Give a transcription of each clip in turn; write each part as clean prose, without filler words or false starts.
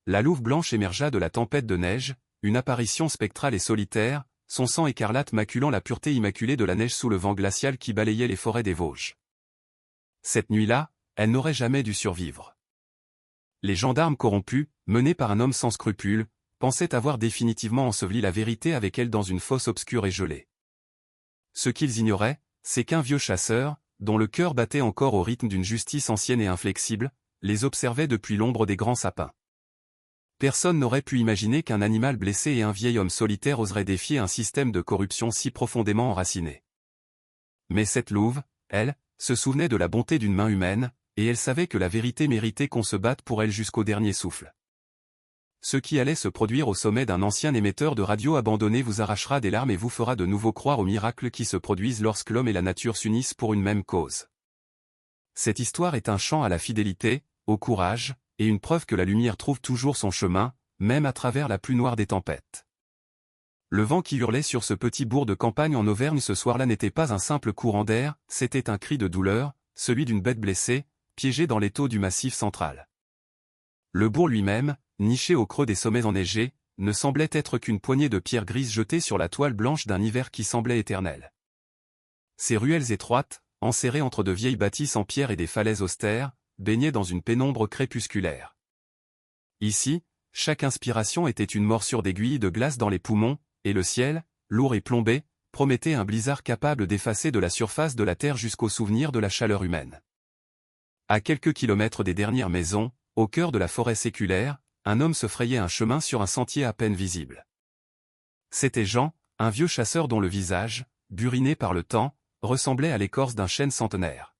la louve blanche émergea de la tempête de neige, une apparition spectrale et solitaire, son sang écarlate maculant la pureté immaculée de la neige sous le vent glacial qui balayait les forêts des Vosges. Cette nuit-là, elle n'aurait jamais dû survivre. Les gendarmes corrompus, menés par un homme sans scrupules, pensaient avoir définitivement enseveli la vérité avec elle dans une fosse obscure et gelée. Ce qu'ils ignoraient, c'est qu'un vieux chasseur, dont le cœur battait encore au rythme d'une justice ancienne et inflexible, les observait depuis l'ombre des grands sapins. Personne n'aurait pu imaginer qu'un animal blessé et un vieil homme solitaire oseraient défier un système de corruption si profondément enraciné. Mais cette louve, elle, se souvenait de la bonté d'une main humaine, et elle savait que la vérité méritait qu'on se batte pour elle jusqu'au dernier souffle. Ce qui allait se produire au sommet d'un ancien émetteur de radio abandonné vous arrachera des larmes et vous fera de nouveau croire aux miracles qui se produisent lorsque l'homme et la nature s'unissent pour une même cause. Cette histoire est un chant à la fidélité, au courage, et une preuve que la lumière trouve toujours son chemin, même à travers la plus noire des tempêtes. Le vent qui hurlait sur ce petit bourg de campagne en Auvergne ce soir-là n'était pas un simple courant d'air, c'était un cri de douleur, celui d'une bête blessée, piégée dans l'étau du Massif central. Le bourg lui-même, niché au creux des sommets enneigés, ne semblait être qu'une poignée de pierres grises jetées sur la toile blanche d'un hiver qui semblait éternel. Ces ruelles étroites, enserrées entre de vieilles bâtisses en pierre et des falaises austères, baignaient dans une pénombre crépusculaire. Ici, chaque inspiration était une morsure d'aiguille de glace dans les poumons, et le ciel, lourd et plombé, promettait un blizzard capable d'effacer de la surface de la terre jusqu'au souvenir de la chaleur humaine. À quelques kilomètres des dernières maisons, au cœur de la forêt séculaire, un homme se frayait un chemin sur un sentier à peine visible. C'était Jean, un vieux chasseur dont le visage, buriné par le temps, ressemblait à l'écorce d'un chêne centenaire.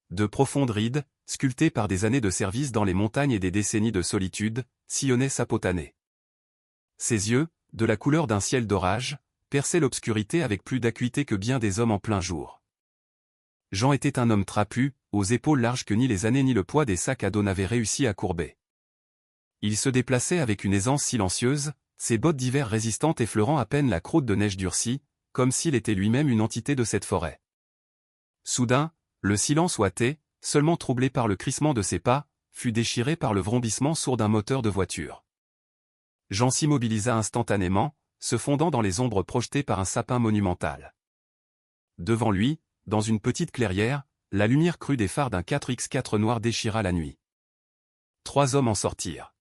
De profondes rides, sculptées par des années de service dans les montagnes et des décennies de solitude, sillonnaient sa peau tannée. Ses yeux, de la couleur d'un ciel d'orage, perçaient l'obscurité avec plus d'acuité que bien des hommes en plein jour. Jean était un homme trapu, aux épaules larges que ni les années ni le poids des sacs à dos n'avaient réussi à courber. Il se déplaçait avec une aisance silencieuse, ses bottes d'hiver résistantes effleurant à peine la croûte de neige durcie, comme s'il était lui-même une entité de cette forêt. Soudain, le silence ouaté, seulement troublé par le crissement de ses pas, fut déchiré par le vrombissement sourd d'un moteur de voiture. Jean s'immobilisa instantanément, se fondant dans les ombres projetées par un sapin monumental. Devant lui, dans une petite clairière, la lumière crue des phares d'un 4x4 noir déchira la nuit. 3 hommes en sortirent.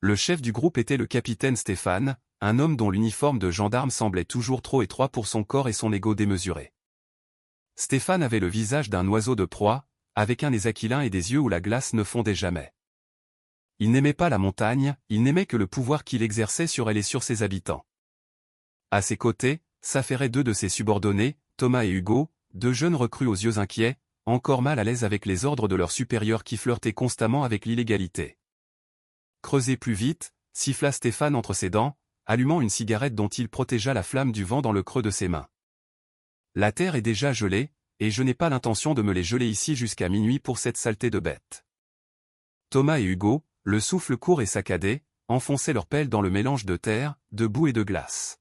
Le chef du groupe était le capitaine Stéphane, un homme dont l'uniforme de gendarme semblait toujours trop étroit pour son corps et son ego démesuré. Stéphane avait le visage d'un oiseau de proie, avec un nez aquilin et des yeux où la glace ne fondait jamais. Il n'aimait pas la montagne, il n'aimait que le pouvoir qu'il exerçait sur elle et sur ses habitants. À ses côtés, s'affairaient 2 de ses subordonnés, Thomas et Hugo, 2 jeunes recrues aux yeux inquiets, encore mal à l'aise avec les ordres de leurs supérieurs qui flirtaient constamment avec l'illégalité. Creusez plus vite, siffla Stéphane entre ses dents, allumant une cigarette dont il protégea la flamme du vent dans le creux de ses mains. La terre est déjà gelée, et je n'ai pas l'intention de me les geler ici jusqu'à minuit pour cette saleté de bête. Thomas et Hugo, le souffle court et saccadé, enfonçaient leur pelle dans le mélange de terre, de boue et de glace.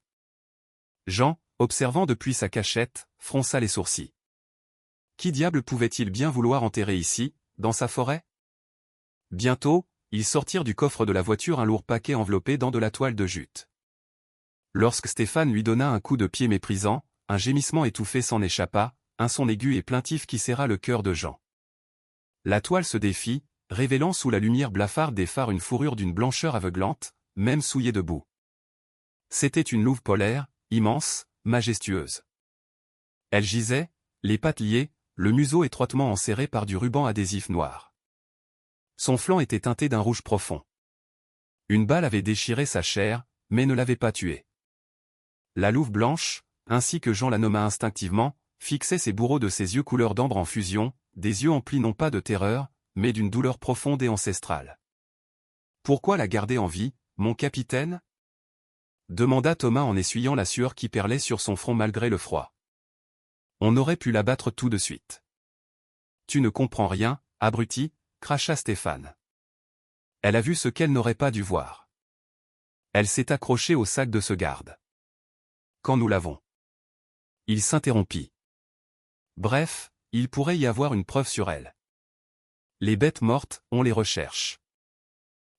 Jean, observant depuis sa cachette, fronça les sourcils. Qui diable pouvait-il bien vouloir enterrer ici, dans sa forêt? Bientôt, ils sortirent du coffre de la voiture un lourd paquet enveloppé dans de la toile de jute. Lorsque Stéphane lui donna un coup de pied méprisant, un gémissement étouffé s'en échappa, un son aigu et plaintif qui serra le cœur de Jean. La toile se défit, révélant sous la lumière blafarde des phares une fourrure d'une blancheur aveuglante, même souillée de boue. C'était une louve polaire, immense, majestueuse. Elle gisait, les pattes liées, le museau étroitement enserré par du ruban adhésif noir. Son flanc était teinté d'un rouge profond. Une balle avait déchiré sa chair, mais ne l'avait pas tué. La louve blanche, ainsi que Jean la nomma instinctivement, fixait ses bourreaux de ses yeux couleur d'ambre en fusion, des yeux emplis non pas de terreur, mais d'une douleur profonde et ancestrale. « Pourquoi la garder en vie, mon capitaine » demanda Thomas en essuyant la sueur qui perlait sur son front malgré le froid. « On aurait pu l'abattre tout de suite. »« Tu ne comprends rien, abruti » cracha Stéphane. « Elle a vu ce qu'elle n'aurait pas dû voir. Elle s'est accrochée au sac de ce garde. Quand nous l'avons. » Il s'interrompit. Bref, il pourrait y avoir une preuve sur elle. Les bêtes mortes, on les recherche.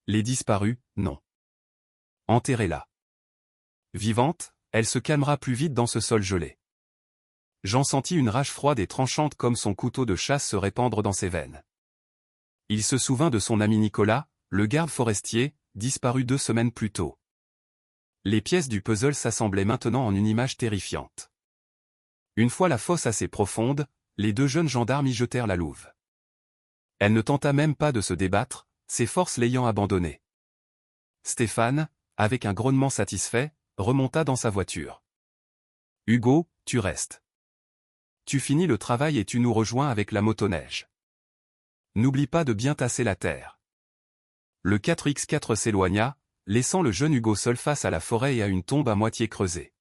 Les disparus, non. Enterrez-la. Vivante, elle se calmera plus vite dans ce sol gelé. Jean sentit une rage froide et tranchante comme son couteau de chasse se répandre dans ses veines. Il se souvint de son ami Nicolas, le garde forestier, disparu 2 semaines plus tôt. Les pièces du puzzle s'assemblaient maintenant en une image terrifiante. Une fois la fosse assez profonde, les 2 jeunes gendarmes y jetèrent la louve. Elle ne tenta même pas de se débattre, ses forces l'ayant abandonnée. Stéphane, avec un grognement satisfait, remonta dans sa voiture. « Hugo, tu restes. Tu finis le travail et tu nous rejoins avec la motoneige. N'oublie pas de bien tasser la terre. » Le 4x4 s'éloigna, laissant le jeune Hugo seul face à la forêt et à une tombe à moitié creusée.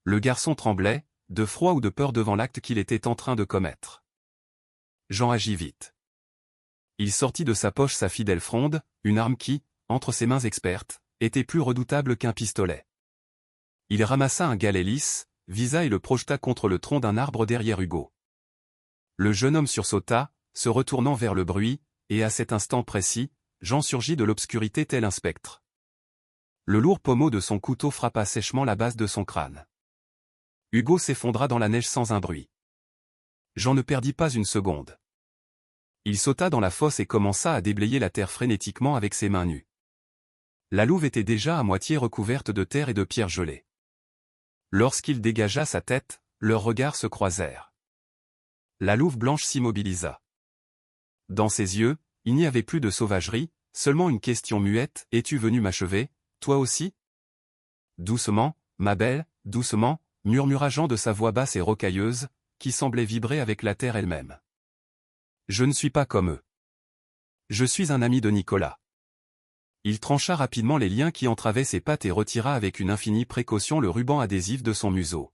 Le garçon tremblait, de froid ou de peur devant l'acte qu'il était en train de commettre. Jean agit vite. Il sortit de sa poche sa fidèle fronde, une arme qui, entre ses mains expertes, était plus redoutable qu'un pistolet. Il ramassa un galet lisse, visa et le projeta contre le tronc d'un arbre derrière Hugo. Le jeune homme sursauta, se retournant vers le bruit, et à cet instant précis, Jean surgit de l'obscurité tel un spectre. Le lourd pommeau de son couteau frappa sèchement la base de son crâne. Hugo s'effondra dans la neige sans un bruit. Jean ne perdit pas une seconde. Il sauta dans la fosse et commença à déblayer la terre frénétiquement avec ses mains nues. La louve était déjà à moitié recouverte de terre et de pierres gelées. Lorsqu'il dégagea sa tête, leurs regards se croisèrent. La louve blanche s'immobilisa. Dans ses yeux, il n'y avait plus de sauvagerie, seulement une question muette. « Es-tu venu m'achever, toi aussi ?» Doucement, ma belle, doucement, murmura Jean de sa voix basse et rocailleuse, qui semblait vibrer avec la terre elle-même. Je ne suis pas comme eux. Je suis un ami de Nicolas. Il trancha rapidement les liens qui entravaient ses pattes et retira avec une infinie précaution le ruban adhésif de son museau.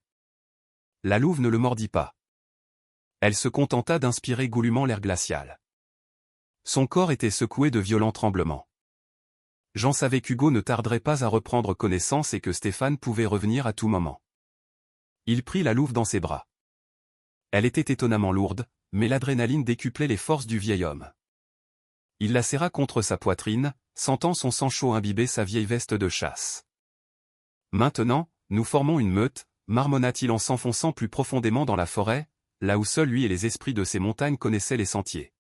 La louve ne le mordit pas. Elle se contenta d'inspirer goulûment l'air glacial. Son corps était secoué de violents tremblements. Jean savait qu'Hugo ne tarderait pas à reprendre connaissance et que Stéphane pouvait revenir à tout moment. Il prit la louve dans ses bras. Elle était étonnamment lourde, mais l'adrénaline décuplait les forces du vieil homme. Il la serra contre sa poitrine, sentant son sang chaud imbiber sa vieille veste de chasse. Maintenant, nous formons une meute, marmonna-t-il en s'enfonçant plus profondément dans la forêt, là où seul lui et les esprits de ces montagnes connaissaient les sentiers.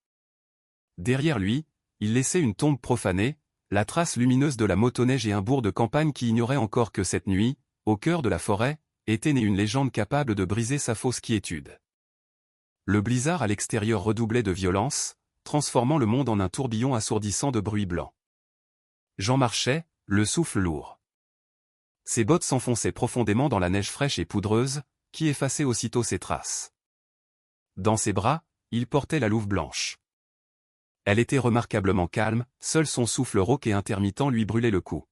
Derrière lui, il laissait une tombe profanée, la trace lumineuse de la motoneige et un bourg de campagne qui ignorait encore que cette nuit, au cœur de la forêt, était née une légende capable de briser sa fausse quiétude. Le blizzard à l'extérieur redoublait de violence, transformant le monde en un tourbillon assourdissant de bruit blanc. Jean marchait, le souffle lourd. Ses bottes s'enfonçaient profondément dans la neige fraîche et poudreuse, qui effaçait aussitôt ses traces. Dans ses bras, il portait la louve blanche. Elle était remarquablement calme, seul son souffle rauque et intermittent lui brûlait le cou.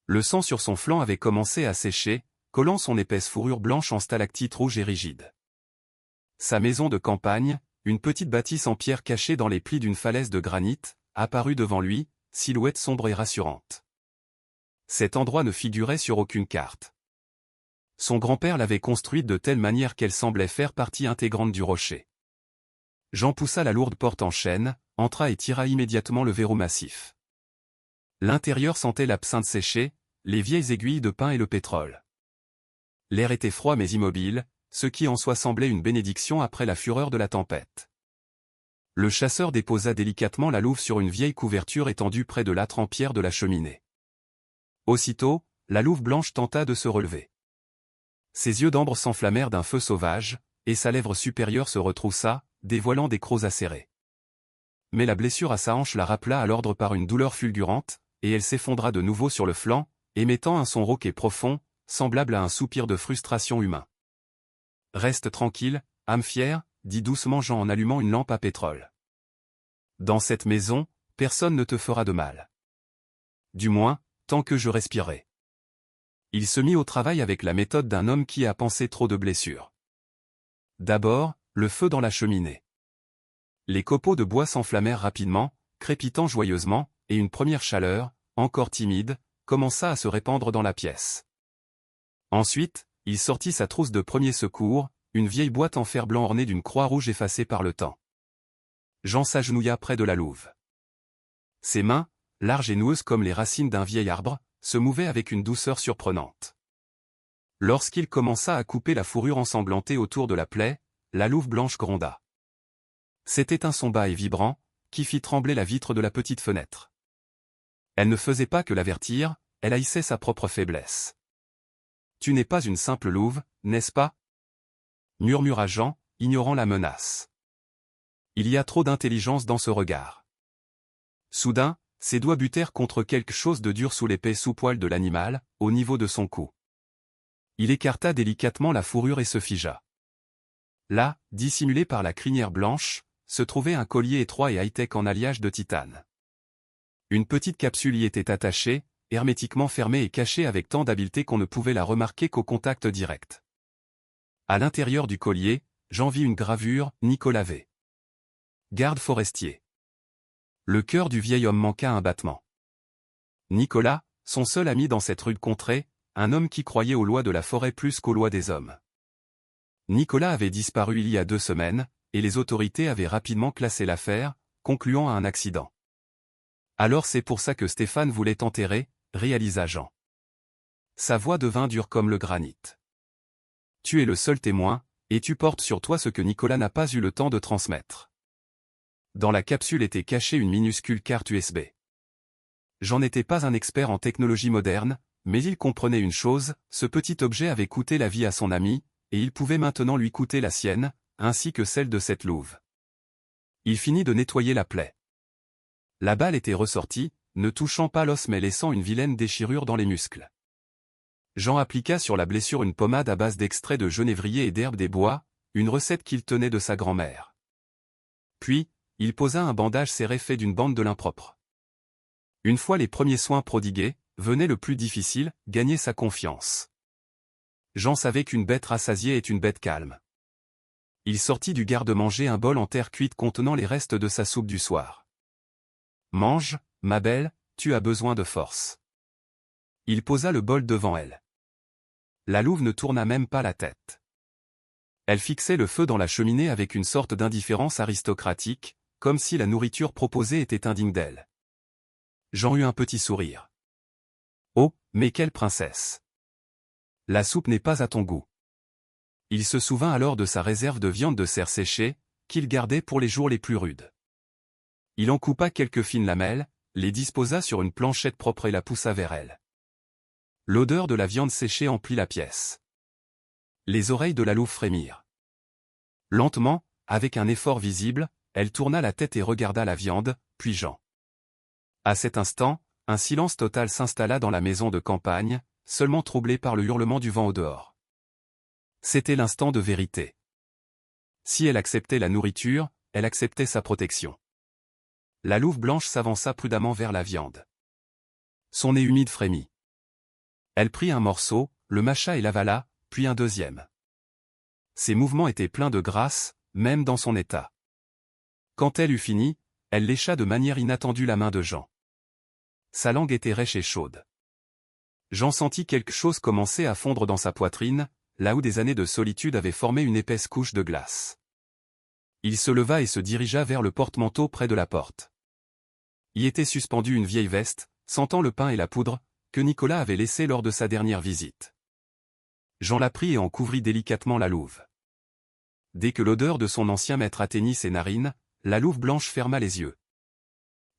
Le sang sur son flanc avait commencé à sécher, collant son épaisse fourrure blanche en stalactites rouges et rigides. Sa maison de campagne, une petite bâtisse en pierre cachée dans les plis d'une falaise de granit, apparut devant lui, silhouette sombre et rassurante. Cet endroit ne figurait sur aucune carte. Son grand-père l'avait construite de telle manière qu'elle semblait faire partie intégrante du rocher. Jean poussa la lourde porte en chêne, entra et tira immédiatement le verrou massif. L'intérieur sentait l'absinthe séchée, les vieilles aiguilles de pin et le pétrole. L'air était froid mais immobile, ce qui en soi semblait une bénédiction après la fureur de la tempête. Le chasseur déposa délicatement la louve sur une vieille couverture étendue près de l'âtre en pierre de la cheminée. Aussitôt, la louve blanche tenta de se relever. Ses yeux d'ambre s'enflammèrent d'un feu sauvage, et sa lèvre supérieure se retroussa, dévoilant des crocs acérés. Mais la blessure à sa hanche la rappela à l'ordre par une douleur fulgurante, et elle s'effondra de nouveau sur le flanc, émettant un son rauque et profond, semblable à un soupir de frustration humain. « Reste tranquille, âme fière » dit doucement Jean en allumant une lampe à pétrole. « Dans cette maison, personne ne te fera de mal. Du moins, tant que je respirerai. » Il se mit au travail avec la méthode d'un homme qui a pansé trop de blessures. D'abord, le feu dans la cheminée. Les copeaux de bois s'enflammèrent rapidement, crépitant joyeusement, et une première chaleur, encore timide, commença à se répandre dans la pièce. Ensuite, il sortit sa trousse de premiers secours, une vieille boîte en fer blanc ornée d'une croix rouge effacée par le temps. Jean s'agenouilla près de la louve. Ses mains, large et noueuse comme les racines d'un vieil arbre, se mouvait avec une douceur surprenante. Lorsqu'il commença à couper la fourrure ensanglantée autour de la plaie, la louve blanche gronda. C'était un son bas et vibrant, qui fit trembler la vitre de la petite fenêtre. Elle ne faisait pas que l'avertir, elle haïssait sa propre faiblesse. « Tu n'es pas une simple louve, n'est-ce pas » murmura Jean, ignorant la menace. Il y a trop d'intelligence dans ce regard. Soudain, ses doigts butèrent contre quelque chose de dur sous l'épais sous-poil de l'animal, au niveau de son cou. Il écarta délicatement la fourrure et se figea. Là, dissimulé par la crinière blanche, se trouvait un collier étroit et high-tech en alliage de titane. Une petite capsule y était attachée, hermétiquement fermée et cachée avec tant d'habileté qu'on ne pouvait la remarquer qu'au contact direct. À l'intérieur du collier, Jean vit une gravure, Nicolas V. Garde forestier. Le cœur du vieil homme manqua un battement. Nicolas, son seul ami dans cette rude contrée, un homme qui croyait aux lois de la forêt plus qu'aux lois des hommes. Nicolas avait disparu il y a 2 semaines, et les autorités avaient rapidement classé l'affaire, concluant à un accident. Alors c'est pour ça que Stéphane voulait enterrer, réalisa Jean. Sa voix devint dure comme le granit. Tu es le seul témoin, et tu portes sur toi ce que Nicolas n'a pas eu le temps de transmettre. Dans la capsule était cachée une minuscule carte USB. Jean n'était pas un expert en technologie moderne, mais il comprenait une chose, ce petit objet avait coûté la vie à son ami, et il pouvait maintenant lui coûter la sienne, ainsi que celle de cette louve. Il finit de nettoyer la plaie. La balle était ressortie, ne touchant pas l'os mais laissant une vilaine déchirure dans les muscles. Jean appliqua sur la blessure une pommade à base d'extrait de genévrier et d'herbe des bois, une recette qu'il tenait de sa grand-mère. Puis, il posa un bandage serré fait d'une bande de lin propre. Une fois les premiers soins prodigués, venait le plus difficile, gagner sa confiance. Jean savait qu'une bête rassasiée est une bête calme. Il sortit du garde-manger un bol en terre cuite contenant les restes de sa soupe du soir. « Mange, ma belle, tu as besoin de force. » Il posa le bol devant elle. La louve ne tourna même pas la tête. Elle fixait le feu dans la cheminée avec une sorte d'indifférence aristocratique, comme si la nourriture proposée était indigne d'elle. Jean eut un petit sourire. « Oh, mais quelle princesse! La soupe n'est pas à ton goût. » Il se souvint alors de sa réserve de viande de cerf séchée, qu'il gardait pour les jours les plus rudes. Il en coupa quelques fines lamelles, les disposa sur une planchette propre et la poussa vers elle. L'odeur de la viande séchée emplit la pièce. Les oreilles de la louve frémirent. Lentement, avec un effort visible, elle tourna la tête et regarda la viande, puis Jean. À cet instant, un silence total s'installa dans la maison de campagne, seulement troublé par le hurlement du vent au dehors. C'était l'instant de vérité. Si elle acceptait la nourriture, elle acceptait sa protection. La louve blanche s'avança prudemment vers la viande. Son nez humide frémit. Elle prit un morceau, le mâcha et l'avala, puis un deuxième. Ses mouvements étaient pleins de grâce, même dans son état. Quand elle eut fini, elle lécha de manière inattendue la main de Jean. Sa langue était rêche et chaude. Jean sentit quelque chose commencer à fondre dans sa poitrine, là où des années de solitude avaient formé une épaisse couche de glace. Il se leva et se dirigea vers le porte-manteau près de la porte. Y était suspendue une vieille veste, sentant le pain et la poudre, que Nicolas avait laissé lors de sa dernière visite. Jean la prit et en couvrit délicatement la louve. Dès que l'odeur de son ancien maître atteignit ses narines, la louve blanche ferma les yeux.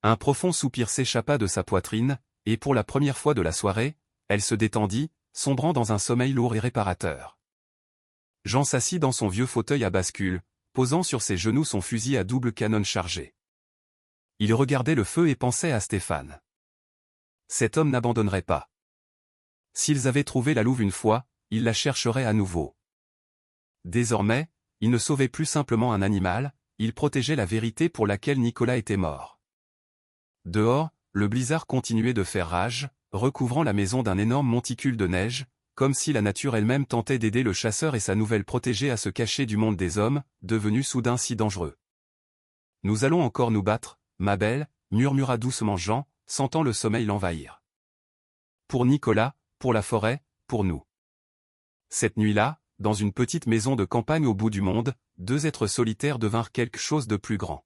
Un profond soupir s'échappa de sa poitrine, et pour la première fois de la soirée, elle se détendit, sombrant dans un sommeil lourd et réparateur. Jean s'assit dans son vieux fauteuil à bascule, posant sur ses genoux son fusil à double canon chargé. Il regardait le feu et pensait à Stéphane. Cet homme n'abandonnerait pas. S'ils avaient trouvé la louve une fois, ils la chercheraient à nouveau. Désormais, il ne sauvait plus simplement un animal, il protégeait la vérité pour laquelle Nicolas était mort. Dehors, le blizzard continuait de faire rage, recouvrant la maison d'un énorme monticule de neige, comme si la nature elle-même tentait d'aider le chasseur et sa nouvelle protégée à se cacher du monde des hommes, devenu soudain si dangereux. « Nous allons encore nous battre, ma belle » murmura doucement Jean, sentant le sommeil l'envahir. Pour Nicolas, pour la forêt, pour nous. Cette nuit-là, dans une petite maison de campagne au bout du monde, 2 êtres solitaires devinrent quelque chose de plus grand.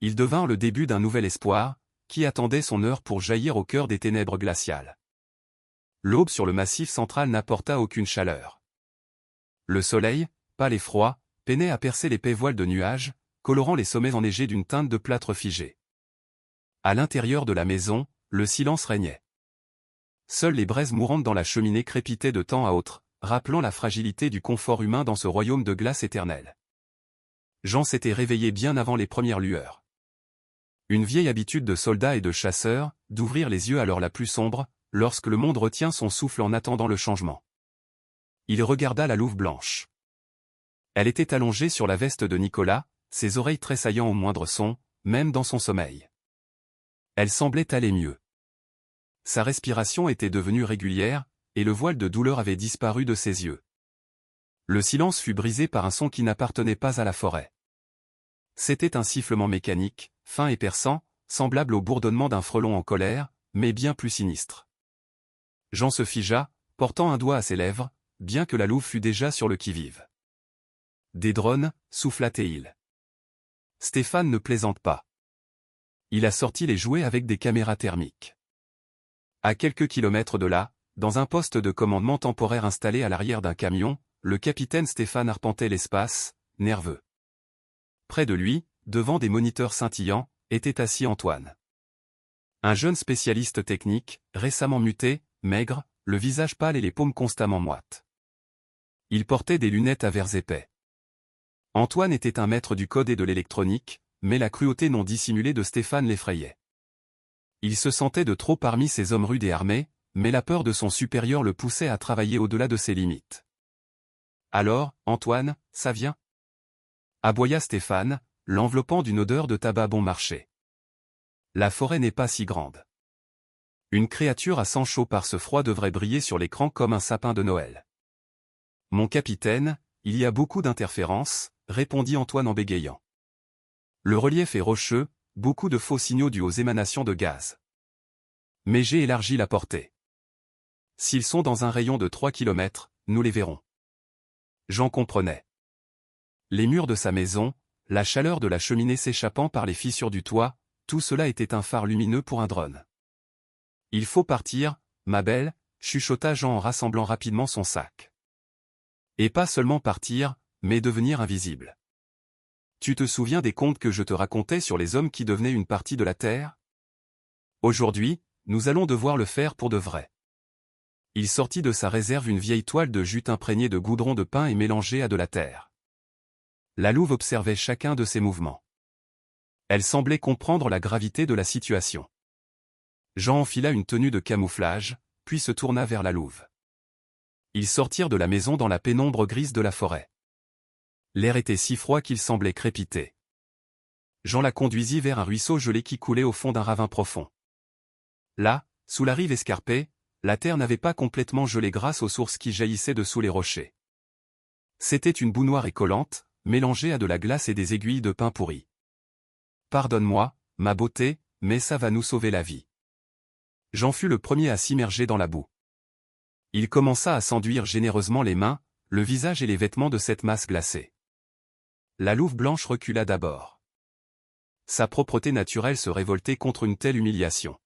Ils devinrent le début d'un nouvel espoir, qui attendait son heure pour jaillir au cœur des ténèbres glaciales. L'aube sur le massif central n'apporta aucune chaleur. Le soleil, pâle et froid, peinait à percer l'épais voile de nuages, colorant les sommets enneigés d'une teinte de plâtre figé. À l'intérieur de la maison, le silence régnait. Seules les braises mourantes dans la cheminée crépitaient de temps à autre, rappelant la fragilité du confort humain dans ce royaume de glace éternelle. Jean s'était réveillé bien avant les premières lueurs. Une vieille habitude de soldat et de chasseur, d'ouvrir les yeux à l'heure la plus sombre, lorsque le monde retient son souffle en attendant le changement. Il regarda la louve blanche. Elle était allongée sur la veste de Nicolas, ses oreilles tressaillant au moindre son, même dans son sommeil. Elle semblait aller mieux. Sa respiration était devenue régulière, et le voile de douleur avait disparu de ses yeux. Le silence fut brisé par un son qui n'appartenait pas à la forêt. C'était un sifflement mécanique, fin et perçant, semblable au bourdonnement d'un frelon en colère, mais bien plus sinistre. Jean se figea, portant un doigt à ses lèvres, bien que la louve fût déjà sur le qui-vive. Des drones, souffla-t-il. Stéphane ne plaisante pas. Il a sorti les jouets avec des caméras thermiques. À quelques kilomètres de là, dans un poste de commandement temporaire installé à l'arrière d'un camion, le capitaine Stéphane arpentait l'espace, nerveux. Près de lui, devant des moniteurs scintillants, était assis Antoine. Un jeune spécialiste technique, récemment muté, maigre, le visage pâle et les paumes constamment moites. Il portait des lunettes à verres épais. Antoine était un maître du code et de l'électronique, mais la cruauté non dissimulée de Stéphane l'effrayait. Il se sentait de trop parmi ces hommes rudes et armés, mais la peur de son supérieur le poussait à travailler au-delà de ses limites. « Alors, Antoine, ça vient ?» aboya Stéphane, l'enveloppant d'une odeur de tabac bon marché. « La forêt n'est pas si grande. Une créature à sang chaud par ce froid devrait briller sur l'écran comme un sapin de Noël. »« Mon capitaine, il y a beaucoup d'interférences, » répondit Antoine en bégayant. « Le relief est rocheux, beaucoup de faux signaux dus aux émanations de gaz. Mais j'ai élargi la portée. S'ils sont dans un rayon de 3 kilomètres, nous les verrons. » Jean comprenait. Les murs de sa maison, la chaleur de la cheminée s'échappant par les fissures du toit, tout cela était un phare lumineux pour un drone. « Il faut partir, ma belle, » chuchota Jean en rassemblant rapidement son sac. « Et pas seulement partir, mais devenir invisible. Tu te souviens des contes que je te racontais sur les hommes qui devenaient une partie de la terre? Aujourd'hui, nous allons devoir le faire pour de vrai. » Il sortit de sa réserve une vieille toile de jute imprégnée de goudron de pin et mélangée à de la terre. La louve observait chacun de ses mouvements. Elle semblait comprendre la gravité de la situation. Jean enfila une tenue de camouflage, puis se tourna vers la louve. Ils sortirent de la maison dans la pénombre grise de la forêt. L'air était si froid qu'il semblait crépiter. Jean la conduisit vers un ruisseau gelé qui coulait au fond d'un ravin profond. Là, sous la rive escarpée, la terre n'avait pas complètement gelé grâce aux sources qui jaillissaient de sous les rochers. C'était une boue noire et collante, mélangée à de la glace et des aiguilles de pin pourri. « Pardonne-moi, ma beauté, mais ça va nous sauver la vie. » Jean fut le premier à s'immerger dans la boue. Il commença à s'enduire généreusement les mains, le visage et les vêtements de cette masse glacée. La louve blanche recula d'abord. Sa propreté naturelle se révoltait contre une telle humiliation.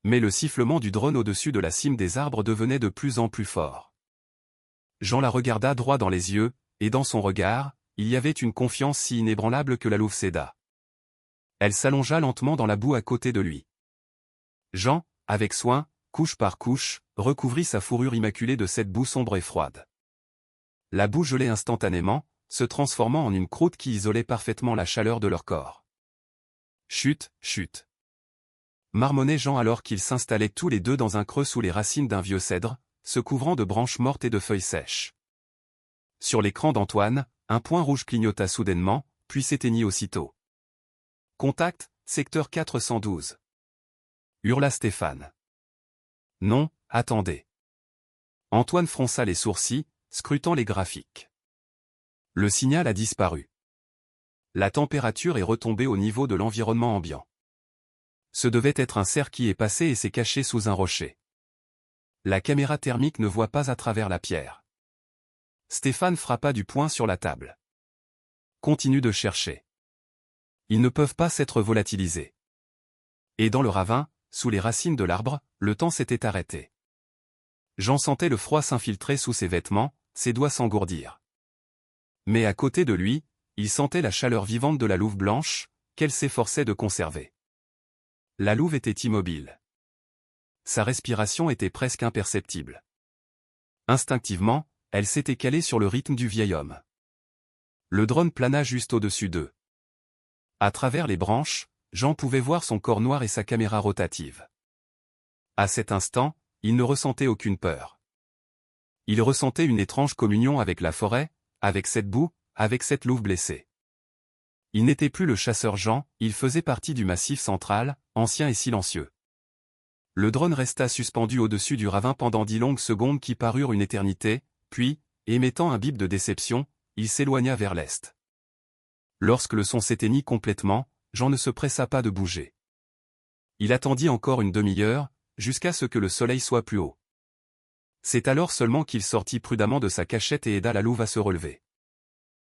Mais le sifflement du drone au-dessus de la cime des arbres devenait de plus en plus fort. Jean la regarda droit dans les yeux, et dans son regard, il y avait une confiance si inébranlable que la louve céda. Elle s'allongea lentement dans la boue à côté de lui. Jean, avec soin, couche par couche, recouvrit sa fourrure immaculée de cette boue sombre et froide. La boue gelait instantanément, se transformant en une croûte qui isolait parfaitement la chaleur de leur corps. Chut, chut. Marmonnait Jean alors qu'ils s'installaient tous les deux dans un creux sous les racines d'un vieux cèdre, se couvrant de branches mortes et de feuilles sèches. Sur l'écran d'Antoine, un point rouge clignota soudainement, puis s'éteignit aussitôt. « Contact, secteur 412. » hurla Stéphane. « Non, attendez. » Antoine fronça les sourcils, scrutant les graphiques. Le signal a disparu. La température est retombée au niveau de l'environnement ambiant. Ce devait être un cerf qui est passé et s'est caché sous un rocher. La caméra thermique ne voit pas à travers la pierre. Stéphane frappa du poing sur la table. Continue de chercher. Ils ne peuvent pas s'être volatilisés. Et dans le ravin, sous les racines de l'arbre, le temps s'était arrêté. Jean sentait le froid s'infiltrer sous ses vêtements, ses doigts s'engourdir. Mais à côté de lui, il sentait la chaleur vivante de la louve blanche, qu'elle s'efforçait de conserver. La louve était immobile. Sa respiration était presque imperceptible. Instinctivement, elle s'était calée sur le rythme du vieil homme. Le drone plana juste au-dessus d'eux. À travers les branches, Jean pouvait voir son corps noir et sa caméra rotative. À cet instant, il ne ressentait aucune peur. Il ressentait une étrange communion avec la forêt, avec cette boue, avec cette louve blessée. Il n'était plus le chasseur Jean, il faisait partie du massif central, ancien et silencieux. Le drone resta suspendu au-dessus du ravin pendant 10 longues secondes qui parurent une éternité, puis, émettant un bip de déception, il s'éloigna vers l'est. Lorsque le son s'éteignit complètement, Jean ne se pressa pas de bouger. Il attendit encore une demi-heure, jusqu'à ce que le soleil soit plus haut. C'est alors seulement qu'il sortit prudemment de sa cachette et aida la louve à se relever.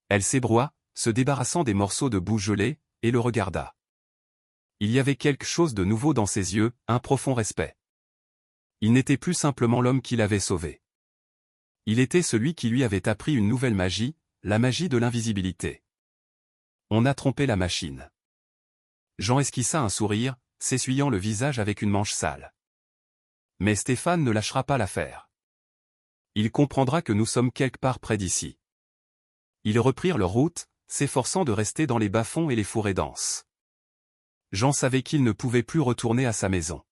Elle s'ébroua, se débarrassant des morceaux de boue gelée, et le regarda. Il y avait quelque chose de nouveau dans ses yeux, un profond respect. Il n'était plus simplement l'homme qui l'avait sauvé. Il était celui qui lui avait appris une nouvelle magie, la magie de l'invisibilité. On a trompé la machine. Jean esquissa un sourire, s'essuyant le visage avec une manche sale. Mais Stéphane ne lâchera pas l'affaire. Il comprendra que nous sommes quelque part près d'ici. Ils reprirent leur route, s'efforçant de rester dans les bas-fonds et les fourrés denses. Jean savait qu'il ne pouvait plus retourner à sa maison.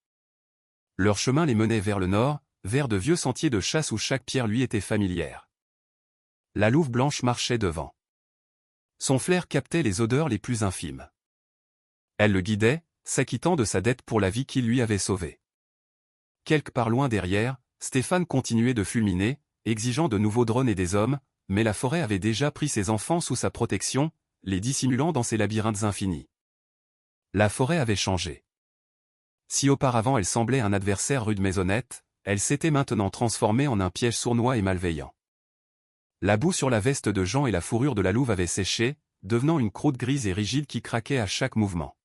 Leur chemin les menait vers le nord, vers de vieux sentiers de chasse où chaque pierre lui était familière. La louve blanche marchait devant. Son flair captait les odeurs les plus infimes. Elle le guidait, s'acquittant de sa dette pour la vie qu'il lui avait sauvée. Quelque part loin derrière, Stéphane continuait de fulminer, exigeant de nouveaux drones et des hommes, mais la forêt avait déjà pris ses enfants sous sa protection, les dissimulant dans ses labyrinthes infinis. La forêt avait changé. Si auparavant elle semblait un adversaire rude mais honnête, elle s'était maintenant transformée en un piège sournois et malveillant. La boue sur la veste de Jean et la fourrure de la louve avaient séché, devenant une croûte grise et rigide qui craquait à chaque mouvement.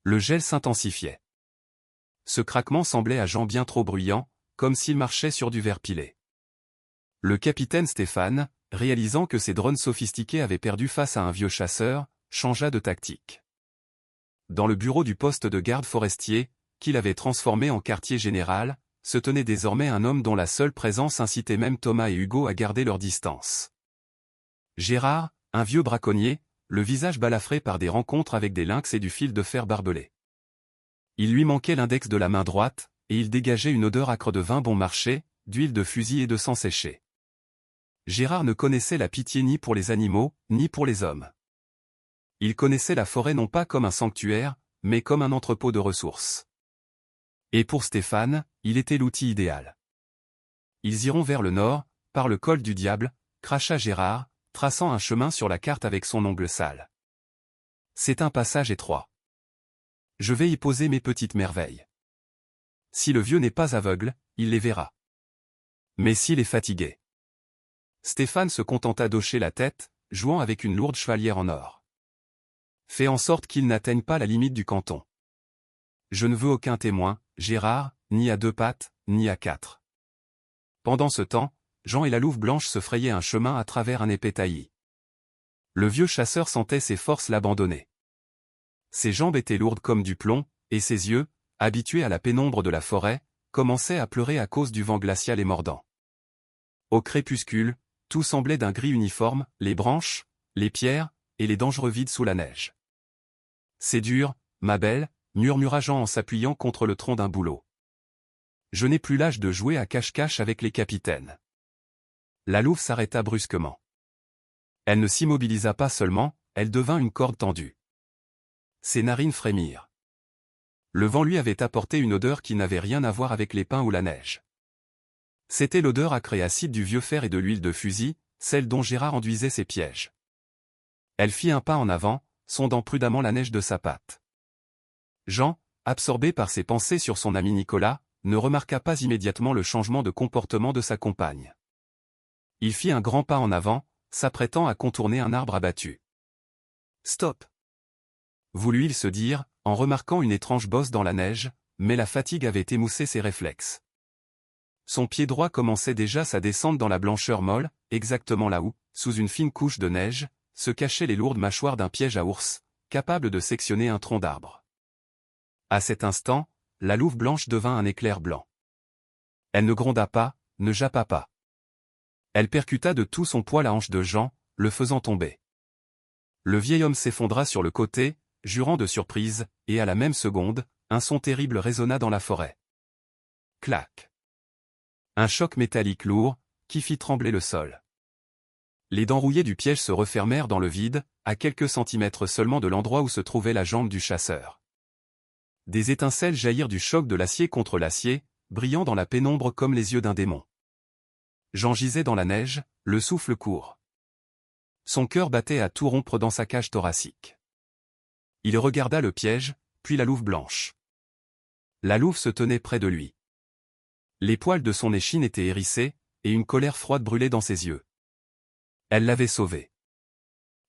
Le gel s'intensifiait. Ce craquement semblait à Jean bien trop bruyant, comme s'il marchait sur du verre pilé. Le capitaine Stéphane, réalisant que ses drones sophistiqués avaient perdu face à un vieux chasseur, changea de tactique. Dans le bureau du poste de garde forestier, qu'il avait transformé en quartier général, se tenait désormais un homme dont la seule présence incitait même Thomas et Hugo à garder leur distance. Gérard, un vieux braconnier, le visage balafré par des rencontres avec des lynx et du fil de fer barbelé. Il lui manquait l'index de la main droite, et il dégageait une odeur âcre de vin bon marché, d'huile de fusil et de sang séché. Gérard ne connaissait la pitié ni pour les animaux, ni pour les hommes. Il connaissait la forêt non pas comme un sanctuaire, mais comme un entrepôt de ressources. Et pour Stéphane, il était l'outil idéal. Ils iront vers le nord, par le col du diable, cracha Gérard, traçant un chemin sur la carte avec son ongle sale. C'est un passage étroit. Je vais y poser mes petites merveilles. Si le vieux n'est pas aveugle, il les verra. Mais s'il est fatigué. Stéphane se contenta d'hocher la tête, jouant avec une lourde chevalière en or. Fais en sorte qu'il n'atteigne pas la limite du canton. Je ne veux aucun témoin, Gérard, ni à 2 pattes, ni à 4. Pendant ce temps, Jean et la louve blanche se frayaient un chemin à travers un épais taillis. Le vieux chasseur sentait ses forces l'abandonner. Ses jambes étaient lourdes comme du plomb, et ses yeux, habitués à la pénombre de la forêt, commençaient à pleurer à cause du vent glacial et mordant. Au crépuscule, tout semblait d'un gris uniforme, les branches, les pierres, et les dangereux vides sous la neige. C'est dur, ma belle, murmura Jean en s'appuyant contre le tronc d'un bouleau. Je n'ai plus l'âge de jouer à cache-cache avec les capitaines. La louve s'arrêta brusquement. Elle ne s'immobilisa pas seulement, elle devint une corde tendue. Ses narines frémirent. Le vent lui avait apporté une odeur qui n'avait rien à voir avec les pins ou la neige. C'était l'odeur acre et acide du vieux fer et de l'huile de fusil, celle dont Gérard enduisait ses pièges. Elle fit un pas en avant, sondant prudemment la neige de sa patte. Jean, absorbé par ses pensées sur son ami Nicolas, ne remarqua pas immédiatement le changement de comportement de sa compagne. Il fit un grand pas en avant, s'apprêtant à contourner un arbre abattu. « Stop !» voulut-il se dire, en remarquant une étrange bosse dans la neige, mais la fatigue avait émoussé ses réflexes. Son pied droit commençait déjà sa descente dans la blancheur molle, exactement là où, sous une fine couche de neige, se cachaient les lourdes mâchoires d'un piège à ours, capable de sectionner un tronc d'arbre. À cet instant, la louve blanche devint un éclair blanc. Elle ne gronda pas, ne jappa pas. Elle percuta de tout son poids la hanche de Jean, le faisant tomber. Le vieil homme s'effondra sur le côté, jurant de surprise, et à la même seconde, un son terrible résonna dans la forêt. Clac. Un choc métallique lourd, qui fit trembler le sol. Les dents rouillées du piège se refermèrent dans le vide, à quelques centimètres seulement de l'endroit où se trouvait la jambe du chasseur. Des étincelles jaillirent du choc de l'acier contre l'acier, brillant dans la pénombre comme les yeux d'un démon. Jean gisait dans la neige, le souffle court. Son cœur battait à tout rompre dans sa cage thoracique. Il regarda le piège, puis la louve blanche. La louve se tenait près de lui. Les poils de son échine étaient hérissés, et une colère froide brûlait dans ses yeux. Elle l'avait sauvé.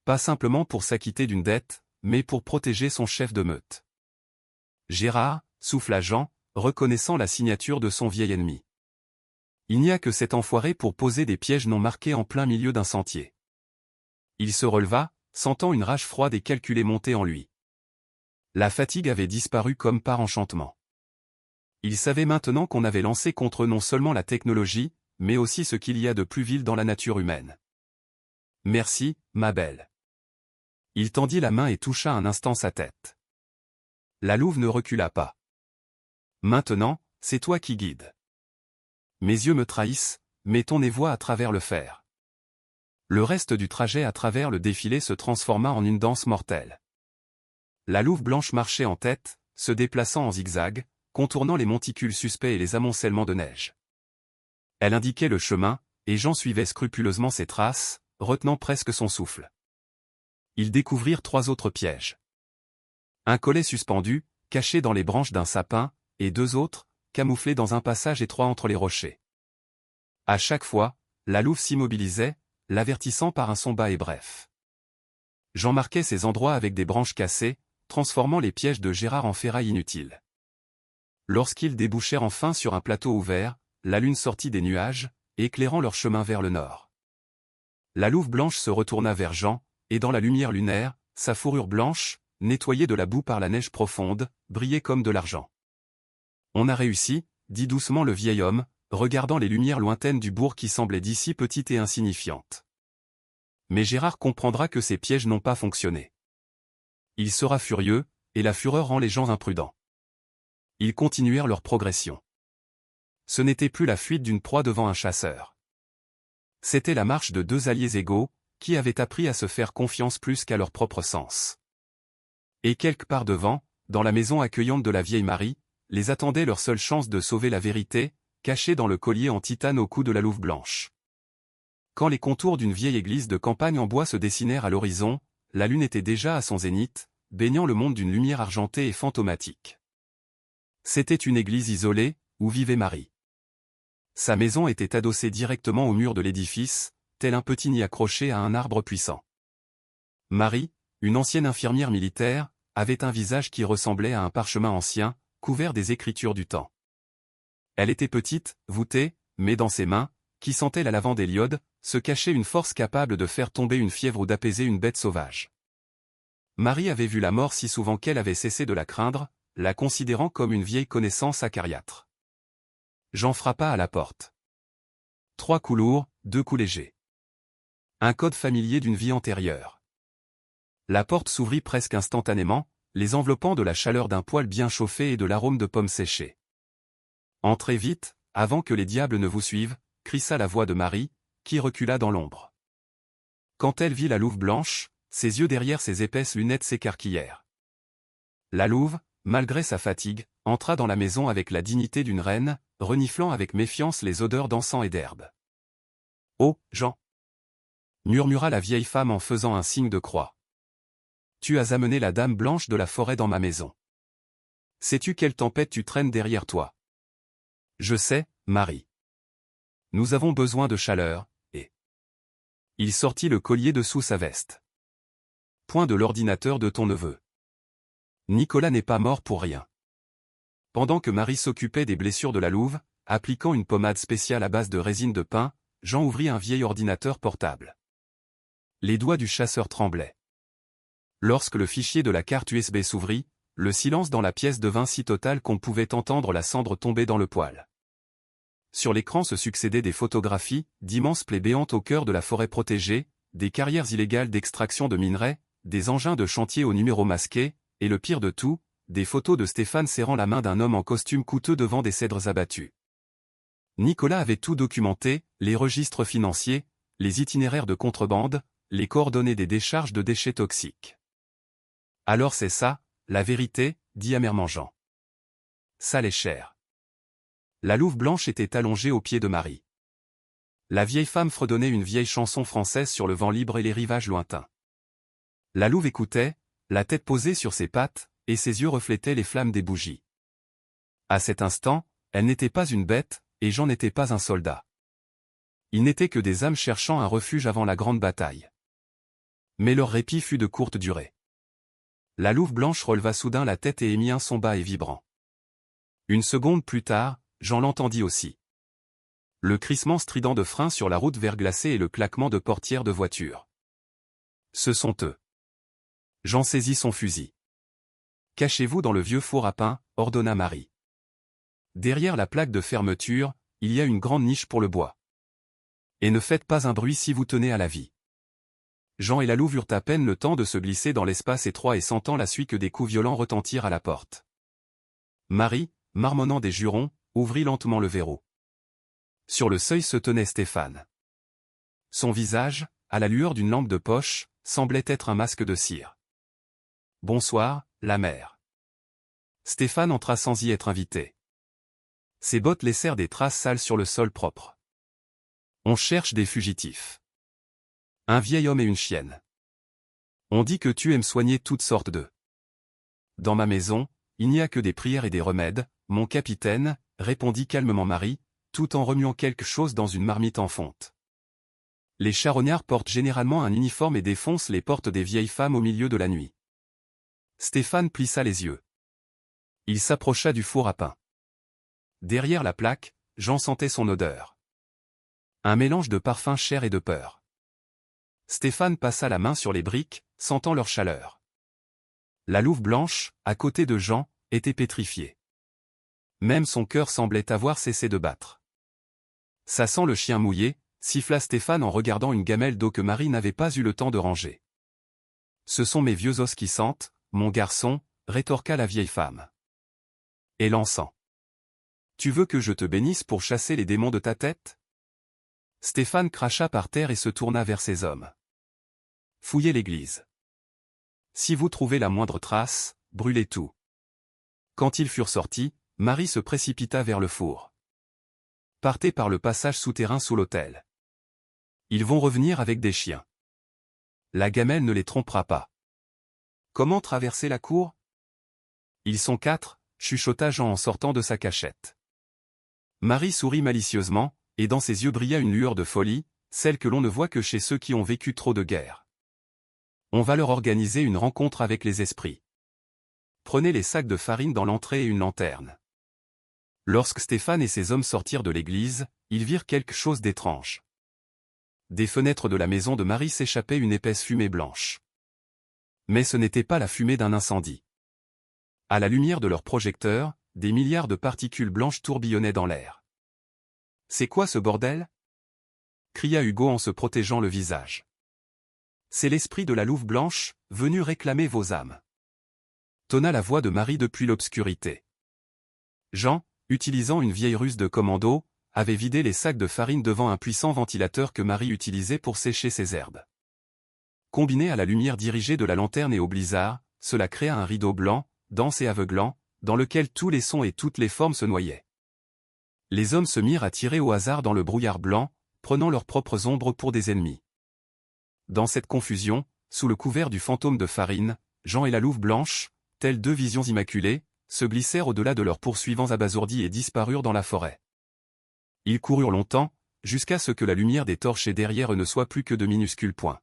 Pas simplement pour s'acquitter d'une dette, mais pour protéger son chef de meute. Gérard, souffla Jean, reconnaissant la signature de son vieil ennemi. Il n'y a que cet enfoiré pour poser des pièges non marqués en plein milieu d'un sentier. Il se releva, sentant une rage froide et calculée monter en lui. La fatigue avait disparu comme par enchantement. Il savait maintenant qu'on avait lancé contre eux non seulement la technologie, mais aussi ce qu'il y a de plus vil dans la nature humaine. « Merci, ma belle. » Il tendit la main et toucha un instant sa tête. La louve ne recula pas. « Maintenant, c'est toi qui guides. Mes yeux me trahissent, mais ton nez voit à travers le fer. » Le reste du trajet à travers le défilé se transforma en une danse mortelle. La louve blanche marchait en tête, se déplaçant en zigzag, contournant les monticules suspects et les amoncellements de neige. Elle indiquait le chemin, et Jean suivait scrupuleusement ses traces, retenant presque son souffle. Ils découvrirent 3 autres pièges. Un collet suspendu, caché dans les branches d'un sapin, et 2 autres, camouflés dans un passage étroit entre les rochers. À chaque fois, la louve s'immobilisait, l'avertissant par un son bas et bref. Jean marquait ces endroits avec des branches cassées, transformant les pièges de Gérard en ferraille inutiles. Lorsqu'ils débouchèrent enfin sur un plateau ouvert, la lune sortit des nuages, éclairant leur chemin vers le nord. La louve blanche se retourna vers Jean, et dans la lumière lunaire, sa fourrure blanche, nettoyée de la boue par la neige profonde, brillait comme de l'argent. « On a réussi, » dit doucement le vieil homme, regardant les lumières lointaines du bourg qui semblaient d'ici petites et insignifiantes. Mais Gérard comprendra que ces pièges n'ont pas fonctionné. Il sera furieux, et la fureur rend les gens imprudents. Ils continuèrent leur progression. Ce n'était plus la fuite d'une proie devant un chasseur. C'était la marche de 2 alliés égaux, qui avaient appris à se faire confiance plus qu'à leur propre sens. Et quelque part devant, dans la maison accueillante de la vieille Marie, les attendait leur seule chance de sauver la vérité, cachée dans le collier en titane au cou de la louve blanche. Quand les contours d'une vieille église de campagne en bois se dessinèrent à l'horizon, la lune était déjà à son zénith, baignant le monde d'une lumière argentée et fantomatique. C'était une église isolée, où vivait Marie. Sa maison était adossée directement au mur de l'édifice, tel un petit nid accroché à un arbre puissant. Marie, une ancienne infirmière militaire, avait un visage qui ressemblait à un parchemin ancien, couvert des écritures du temps. Elle était petite, voûtée, mais dans ses mains, qui sentaient la lavande et l'iode, se cachait une force capable de faire tomber une fièvre ou d'apaiser une bête sauvage. Marie avait vu la mort si souvent qu'elle avait cessé de la craindre, la considérant comme une vieille connaissance acariâtre. Jean frappa à la porte. 3 coups lourds, 2 coups légers. Un code familier d'une vie antérieure. La porte s'ouvrit presque instantanément, les enveloppant de la chaleur d'un poêle bien chauffé et de l'arôme de pommes séchées. « Entrez vite, avant que les diables ne vous suivent », crissa la voix de Marie, qui recula dans l'ombre. Quand elle vit la louve blanche, ses yeux derrière ses épaisses lunettes s'écarquillèrent. La louve, malgré sa fatigue, entra dans la maison avec la dignité d'une reine, reniflant avec méfiance les odeurs d'encens et d'herbe. « Oh, Jean !» murmura la vieille femme en faisant un signe de croix. « Tu as amené la dame blanche de la forêt dans ma maison. Sais-tu quelle tempête tu traînes derrière toi? » « Je sais, Marie. Nous avons besoin de chaleur, et... » Il sortit le collier de sous sa veste. « Point de l'ordinateur de ton neveu. Nicolas n'est pas mort pour rien. Pendant que Marie s'occupait des blessures de la louve, appliquant une pommade spéciale à base de résine de pin, Jean ouvrit un vieil ordinateur portable. Les doigts du chasseur tremblaient. Lorsque le fichier de la carte USB s'ouvrit, le silence dans la pièce devint si total qu'on pouvait entendre la cendre tomber dans le poêle. Sur l'écran se succédaient des photographies, d'immenses plaies béantes au cœur de la forêt protégée, des carrières illégales d'extraction de minerais, des engins de chantier aux numéros masqués, et le pire de tout, des photos de Stéphane serrant la main d'un homme en costume coûteux devant des cèdres abattus. Nicolas avait tout documenté, les registres financiers, les itinéraires de contrebande, les coordonnées des décharges de déchets toxiques. Alors c'est ça, la vérité, dit amèrement Jean. Ça l'est cher. La louve blanche était allongée aux pieds de Marie. La vieille femme fredonnait une vieille chanson française sur le vent libre et les rivages lointains. La louve écoutait, la tête posée sur ses pattes, et ses yeux reflétaient les flammes des bougies. À cet instant, elle n'était pas une bête, et Jean n'était pas un soldat. Ils n'étaient que des âmes cherchant un refuge avant la grande bataille. Mais leur répit fut de courte durée. La louve blanche releva soudain la tête et émit un son bas et vibrant. Une seconde plus tard, Jean l'entendit aussi. Le crissement strident de freins sur la route verglacée et le claquement de portières de voiture. Ce sont eux. Jean saisit son fusil. Cachez-vous dans le vieux four à pain, ordonna Marie. Derrière la plaque de fermeture, il y a une grande niche pour le bois. Et ne faites pas un bruit si vous tenez à la vie. Jean et la louve eurent à peine le temps de se glisser dans l'espace étroit et sentant la suie que des coups violents retentirent à la porte. Marie, marmonnant des jurons, ouvrit lentement le verrou. Sur le seuil se tenait Stéphane. Son visage, à la lueur d'une lampe de poche, semblait être un masque de cire. « Bonsoir, la mère. » Stéphane entra sans y être invité. Ses bottes laissèrent des traces sales sur le sol propre. « On cherche des fugitifs. Un vieil homme et une chienne. On dit que tu aimes soigner toutes sortes de... Dans ma maison, il n'y a que des prières et des remèdes, mon capitaine, répondit calmement Marie, tout en remuant quelque chose dans une marmite en fonte. Les charognards portent généralement un uniforme et défoncent les portes des vieilles femmes au milieu de la nuit. Stéphane plissa les yeux. Il s'approcha du four à pain. Derrière la plaque, Jean sentait son odeur. Un mélange de parfum cher et de peur. Stéphane passa la main sur les briques, sentant leur chaleur. La louve blanche, à côté de Jean, était pétrifiée. Même son cœur semblait avoir cessé de battre. Ça sent le chien mouillé, siffla Stéphane en regardant une gamelle d'eau que Marie n'avait pas eu le temps de ranger. Ce sont mes vieux os qui sentent, mon garçon, rétorqua la vieille femme. Et l'encens. Tu veux que je te bénisse pour chasser les démons de ta tête ? Stéphane cracha par terre et se tourna vers ses hommes. Fouillez l'église. Si vous trouvez la moindre trace, brûlez tout. Quand ils furent sortis, Marie se précipita vers le four. Partez par le passage souterrain sous l'autel. Ils vont revenir avec des chiens. La gamelle ne les trompera pas. Comment traverser la cour ? Ils sont 4, chuchota Jean en sortant de sa cachette. Marie sourit malicieusement, et dans ses yeux brilla une lueur de folie, celle que l'on ne voit que chez ceux qui ont vécu trop de guerres. On va leur organiser une rencontre avec les esprits. Prenez les sacs de farine dans l'entrée et une lanterne. Lorsque Stéphane et ses hommes sortirent de l'église, ils virent quelque chose d'étrange. Des fenêtres de la maison de Marie s'échappait une épaisse fumée blanche. Mais ce n'était pas la fumée d'un incendie. À la lumière de leurs projecteurs, des milliards de particules blanches tourbillonnaient dans l'air. « C'est quoi ce bordel ?» cria Hugo en se protégeant le visage. « C'est l'esprit de la louve blanche, venu réclamer vos âmes. » Tonna la voix de Marie depuis l'obscurité. Jean, utilisant une vieille ruse de commando, avait vidé les sacs de farine devant un puissant ventilateur que Marie utilisait pour sécher ses herbes. Combiné à la lumière dirigée de la lanterne et au blizzard, cela créa un rideau blanc, dense et aveuglant, dans lequel tous les sons et toutes les formes se noyaient. Les hommes se mirent à tirer au hasard dans le brouillard blanc, prenant leurs propres ombres pour des ennemis. Dans cette confusion, sous le couvert du fantôme de farine, Jean et la louve blanche, telles deux visions immaculées, se glissèrent au-delà de leurs poursuivants abasourdis et disparurent dans la forêt. Ils coururent longtemps, jusqu'à ce que la lumière des torches et derrière eux ne soit plus que de minuscules points.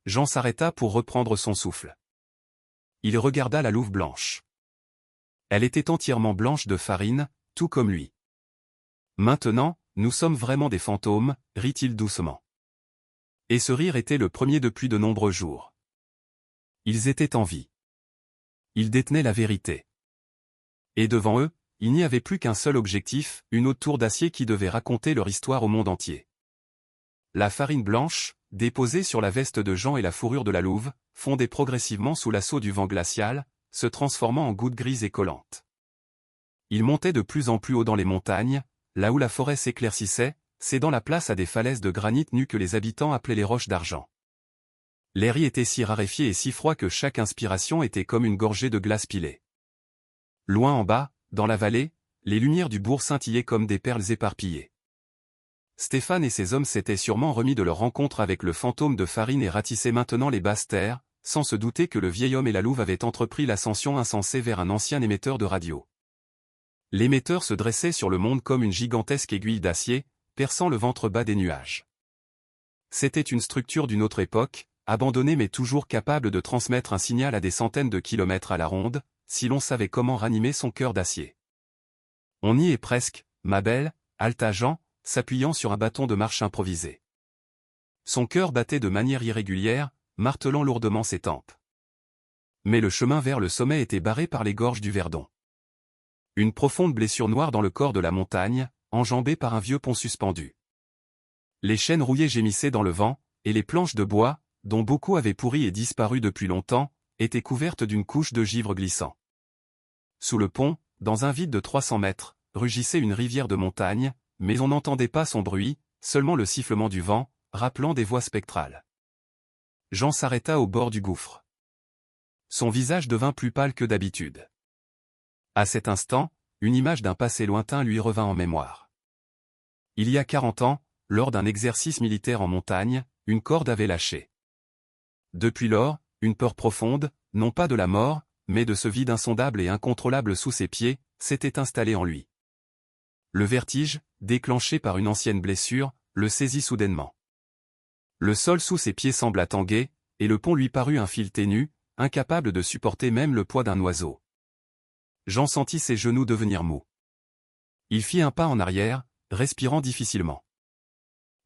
Jean s'arrêta pour reprendre son souffle. il regarda la louve blanche. Elle était entièrement blanche de farine, tout comme lui. Maintenant, nous sommes vraiment des fantômes, rit-il doucement. Et ce rire était le premier depuis de nombreux jours. Ils étaient en vie. Ils détenaient la vérité. Et devant eux, il n'y avait plus qu'un seul objectif, une haute tour d'acier qui devait raconter leur histoire au monde entier. La farine blanche, déposée sur la veste de Jean et la fourrure de la louve, fondait progressivement sous l'assaut du vent glacial, se transformant en gouttes grises et collantes. Il montait de plus en plus haut dans les montagnes, là où la forêt s'éclaircissait, cédant la place à des falaises de granit nues que les habitants appelaient les roches d'argent. L'air y était si raréfié et si froid que chaque inspiration était comme une gorgée de glace pilée. Loin en bas, dans la vallée, les lumières du bourg scintillaient comme des perles éparpillées. Stéphane et ses hommes s'étaient sûrement remis de leur rencontre avec le fantôme de farine et ratissaient maintenant les basses terres, sans se douter que le vieil homme et la louve avaient entrepris l'ascension insensée vers un ancien émetteur de radio. L'émetteur se dressait sur le monde comme une gigantesque aiguille d'acier, perçant le ventre bas des nuages. C'était une structure d'une autre époque, abandonnée mais toujours capable de transmettre un signal à des centaines de kilomètres à la ronde, si l'on savait comment ranimer son cœur d'acier. On y est presque, ma belle, halta Jean, s'appuyant sur un bâton de marche improvisé. Son cœur battait de manière irrégulière, martelant lourdement ses tempes. Mais le chemin vers le sommet était barré par les gorges du Verdon. Une profonde blessure noire dans le corps de la montagne, enjambée par un vieux pont suspendu. Les chênes rouillés gémissaient dans le vent, et les planches de bois, dont beaucoup avaient pourri et disparu depuis longtemps, étaient couvertes d'une couche de givre glissant. Sous le pont, dans un vide de 300 mètres, rugissait une rivière de montagne, mais on n'entendait pas son bruit, seulement le sifflement du vent, rappelant des voix spectrales. Jean s'arrêta au bord du gouffre. Son visage devint plus pâle que d'habitude. À cet instant, une image d'un passé lointain lui revint en mémoire. Il y a 40 ans, lors d'un exercice militaire en montagne, une corde avait lâché. Depuis lors, une peur profonde, non pas de la mort, mais de ce vide insondable et incontrôlable sous ses pieds, s'était installée en lui. Le vertige, déclenché par une ancienne blessure, le saisit soudainement. Le sol sous ses pieds sembla tanguer, et le pont lui parut un fil ténu, incapable de supporter même le poids d'un oiseau. Jean sentit ses genoux devenir mous. Il fit un pas en arrière, respirant difficilement.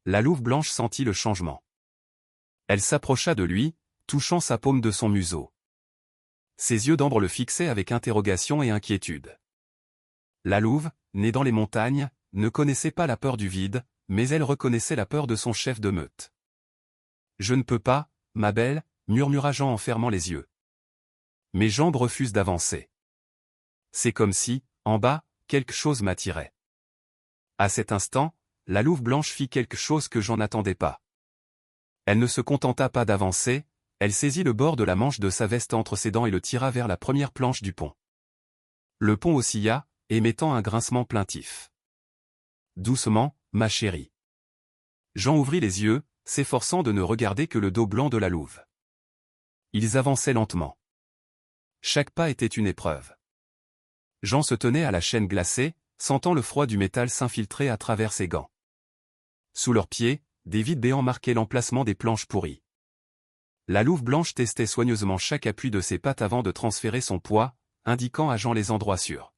La louve blanche sentit le changement. Elle s'approcha de lui, touchant sa paume de son museau. Ses yeux d'ambre le fixaient avec interrogation et inquiétude. La louve, née dans les montagnes, ne connaissait pas la peur du vide, mais elle reconnaissait la peur de son chef de meute. « Je ne peux pas, ma belle, » murmura Jean en fermant les yeux. Mes jambes refusent d'avancer. C'est comme si, en bas, quelque chose m'attirait. À cet instant, la louve blanche fit quelque chose que Jean n'attendait pas. Elle ne se contenta pas d'avancer, elle saisit le bord de la manche de sa veste entre ses dents et le tira vers la première planche du pont. Le pont oscilla, émettant un grincement plaintif. « Doucement, ma chérie. » Jean ouvrit les yeux, s'efforçant de ne regarder que le dos blanc de la louve. Ils avançaient lentement. Chaque pas était une épreuve. Jean se tenait à la chaîne glacée, sentant le froid du métal s'infiltrer à travers ses gants. Sous leurs pieds, des vides béants marquaient l'emplacement des planches pourries. La louve blanche testait soigneusement chaque appui de ses pattes avant de transférer son poids, indiquant à Jean les endroits sûrs.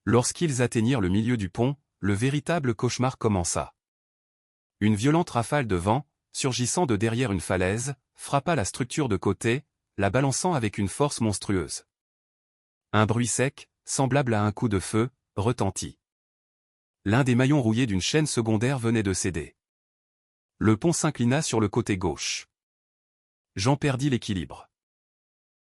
Lorsqu'ils atteignirent le milieu du pont, le véritable cauchemar commença. Une violente rafale de vent, surgissant de derrière une falaise, frappa la structure de côté, la balançant avec une force monstrueuse. Un bruit sec, semblable à un coup de feu, retentit. L'un des maillons rouillés d'une chaîne secondaire venait de céder. Le pont s'inclina sur le côté gauche. Jean perdit l'équilibre.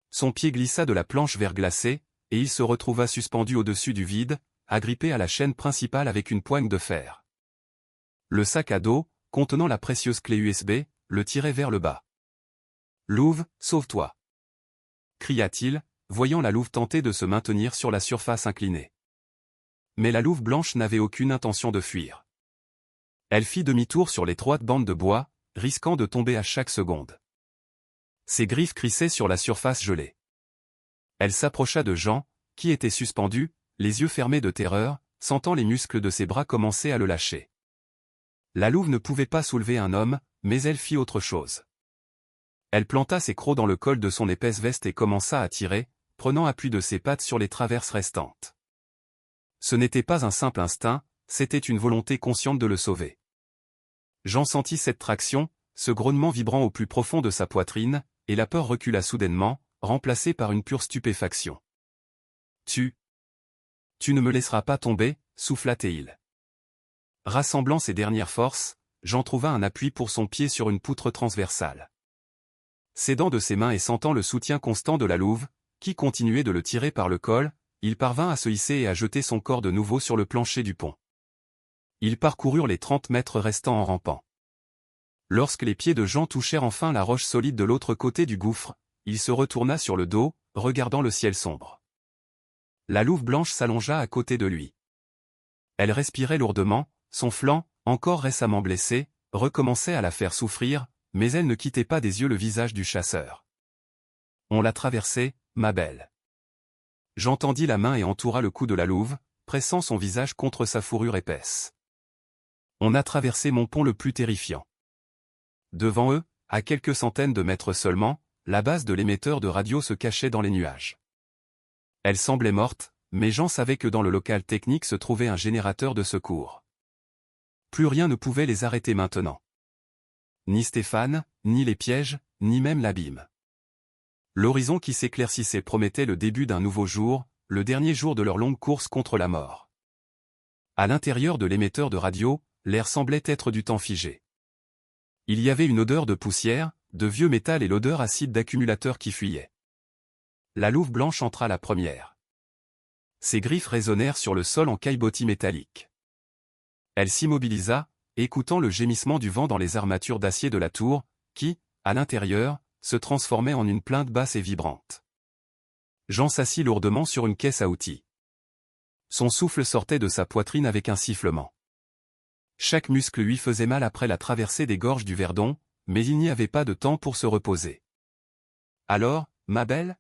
Son pied glissa de la planche verglacée, et il se retrouva suspendu au-dessus du vide, agrippé à la chaîne principale avec une poigne de fer. Le sac à dos, contenant la précieuse clé USB, le tirait vers le bas. « Louve, sauve-toi » cria-t-il, voyant la louve tenter de se maintenir sur la surface inclinée. Mais la louve blanche n'avait aucune intention de fuir. Elle fit demi-tour sur l'étroite bande de bois, risquant de tomber à chaque seconde. Ses griffes crissaient sur la surface gelée. Elle s'approcha de Jean, qui était suspendu, les yeux fermés de terreur, sentant les muscles de ses bras commencer à le lâcher. La louve ne pouvait pas soulever un homme, mais elle fit autre chose. Elle planta ses crocs dans le col de son épaisse veste et commença à tirer, prenant appui de ses pattes sur les traverses restantes. Ce n'était pas un simple instinct, c'était une volonté consciente de le sauver. Jean sentit cette traction, ce grognement vibrant au plus profond de sa poitrine, et la peur recula soudainement, remplacée par une pure stupéfaction. « Tu ne me laisseras pas tomber » souffla Théil. Rassemblant ses dernières forces, Jean trouva un appui pour son pied sur une poutre transversale. S'aidant de ses mains et sentant le soutien constant de la louve, qui continuait de le tirer par le col, il parvint à se hisser et à jeter son corps de nouveau sur le plancher du pont. Ils parcoururent les 30 mètres restants en rampant. Lorsque les pieds de Jean touchèrent enfin la roche solide de l'autre côté du gouffre, il se retourna sur le dos, regardant le ciel sombre. La louve blanche s'allongea à côté de lui. Elle respirait lourdement, son flanc, encore récemment blessé, recommençait à la faire souffrir, mais elle ne quittait pas des yeux le visage du chasseur. « On l'a traversé, ma belle. » Jean tendit la main et entoura le cou de la louve, pressant son visage contre sa fourrure épaisse. « On a traversé mon pont le plus terrifiant. » Devant eux, à quelques centaines de mètres seulement, la base de l'émetteur de radio se cachait dans les nuages. Elle semblait morte, mais Jean savait que dans le local technique se trouvait un générateur de secours. Plus rien ne pouvait les arrêter maintenant. Ni Stéphane, ni les pièges, ni même l'abîme. L'horizon qui s'éclaircissait promettait le début d'un nouveau jour, le dernier jour de leur longue course contre la mort. À l'intérieur de l'émetteur de radio, l'air semblait être du temps figé. Il y avait une odeur de poussière, de vieux métal et l'odeur acide d'accumulateurs qui fuyaient. La louve blanche entra la première. Ses griffes résonnèrent sur le sol en caillebotis métallique. Elle s'immobilisa, écoutant le gémissement du vent dans les armatures d'acier de la tour, qui, à l'intérieur, se transformait en une plainte basse et vibrante. Jean s'assit lourdement sur une caisse à outils. Son souffle sortait de sa poitrine avec un sifflement. Chaque muscle lui faisait mal après la traversée des gorges du Verdon, mais il n'y avait pas de temps pour se reposer. « Alors, ma belle »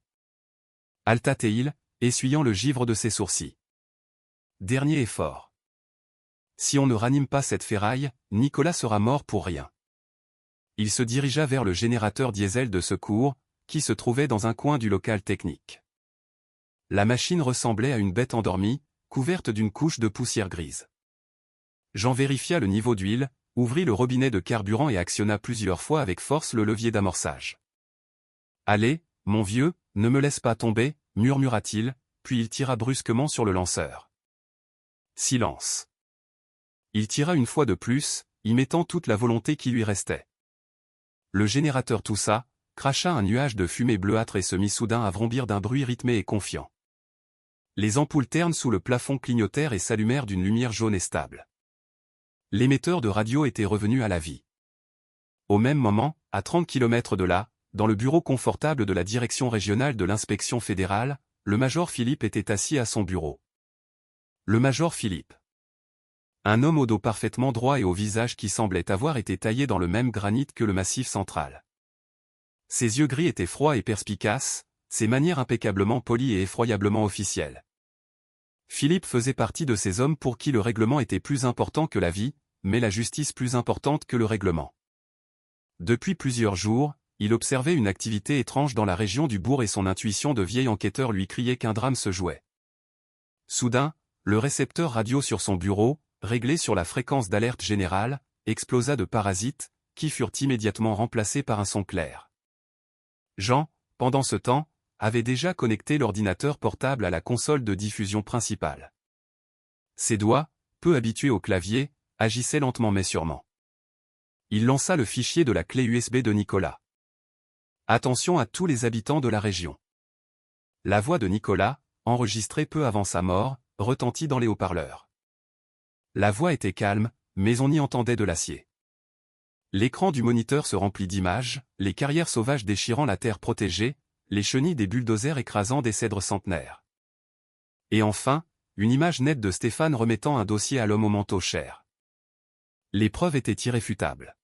halta Théil, essuyant le givre de ses sourcils. Dernier effort. Si on ne ranime pas cette ferraille, Nicolas sera mort pour rien. Il se dirigea vers le générateur diesel de secours, qui se trouvait dans un coin du local technique. La machine ressemblait à une bête endormie, couverte d'une couche de poussière grise. Jean vérifia le niveau d'huile, ouvrit le robinet de carburant et actionna plusieurs fois avec force le levier d'amorçage. « Allez, mon vieux, ne me laisse pas tomber » murmura-t-il, puis il tira brusquement sur le lanceur. Silence. Il tira une fois de plus, y mettant toute la volonté qui lui restait. Le générateur toussa, cracha un nuage de fumée bleuâtre et se mit soudain à vrombir d'un bruit rythmé et confiant. Les ampoules ternes sous le plafond clignotèrent et s'allumèrent d'une lumière jaune et stable. L'émetteur de radio était revenu à la vie. Au même moment, à 30 km de là, dans le bureau confortable de la direction régionale de l'inspection fédérale, le major Philippe était assis à son bureau. Le major Philippe. Un homme au dos parfaitement droit et au visage qui semblait avoir été taillé dans le même granit que le massif central. Ses yeux gris étaient froids et perspicaces, ses manières impeccablement polies et effroyablement officielles. Philippe faisait partie de ces hommes pour qui le règlement était plus important que la vie, mais la justice plus importante que le règlement. Depuis plusieurs jours, il observait une activité étrange dans la région du bourg et son intuition de vieil enquêteur lui criait qu'un drame se jouait. Soudain, le récepteur radio sur son bureau, réglé sur la fréquence d'alerte générale, explosa de parasites, qui furent immédiatement remplacés par un son clair. Jean, pendant ce temps, avait déjà connecté l'ordinateur portable à la console de diffusion principale. Ses doigts, peu habitués au clavier, agissaient lentement mais sûrement. Il lança le fichier de la clé USB de Nicolas. Attention à tous les habitants de la région. La voix de Nicolas, enregistrée peu avant sa mort, retentit dans les haut-parleurs. La voix était calme, mais on y entendait de l'acier. L'écran du moniteur se remplit d'images, les carrières sauvages déchirant la terre protégée, les chenilles des bulldozers écrasant des cèdres centenaires. Et enfin, une image nette de Stéphane remettant un dossier à l'homme au manteau cher. Les preuves étaient irréfutables.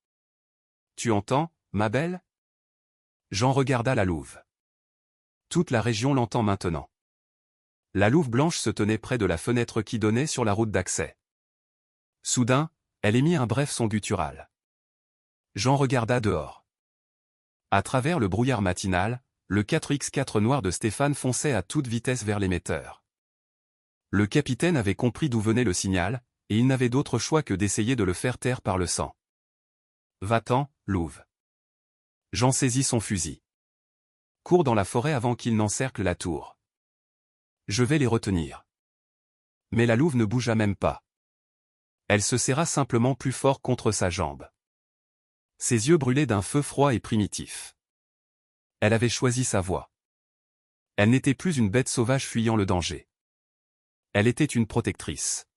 « Tu entends, ma belle » Jean regarda la louve. Toute la région l'entend maintenant. La louve blanche se tenait près de la fenêtre qui donnait sur la route d'accès. Soudain, elle émit un bref son guttural. Jean regarda dehors. À travers le brouillard matinal, le 4X4 noir de Stéphane fonçait à toute vitesse vers l'émetteur. Le capitaine avait compris d'où venait le signal, et il n'avait d'autre choix que d'essayer de le faire taire par le sang. « Va-t'en, louve !» Jean saisit son fusil. « Cours dans la forêt avant qu'il n'encercle la tour. Je vais les retenir. » Mais la louve ne bougea même pas. Elle se serra simplement plus fort contre sa jambe. Ses yeux brûlaient d'un feu froid et primitif. Elle avait choisi sa voie. Elle n'était plus une bête sauvage fuyant le danger. Elle était une protectrice.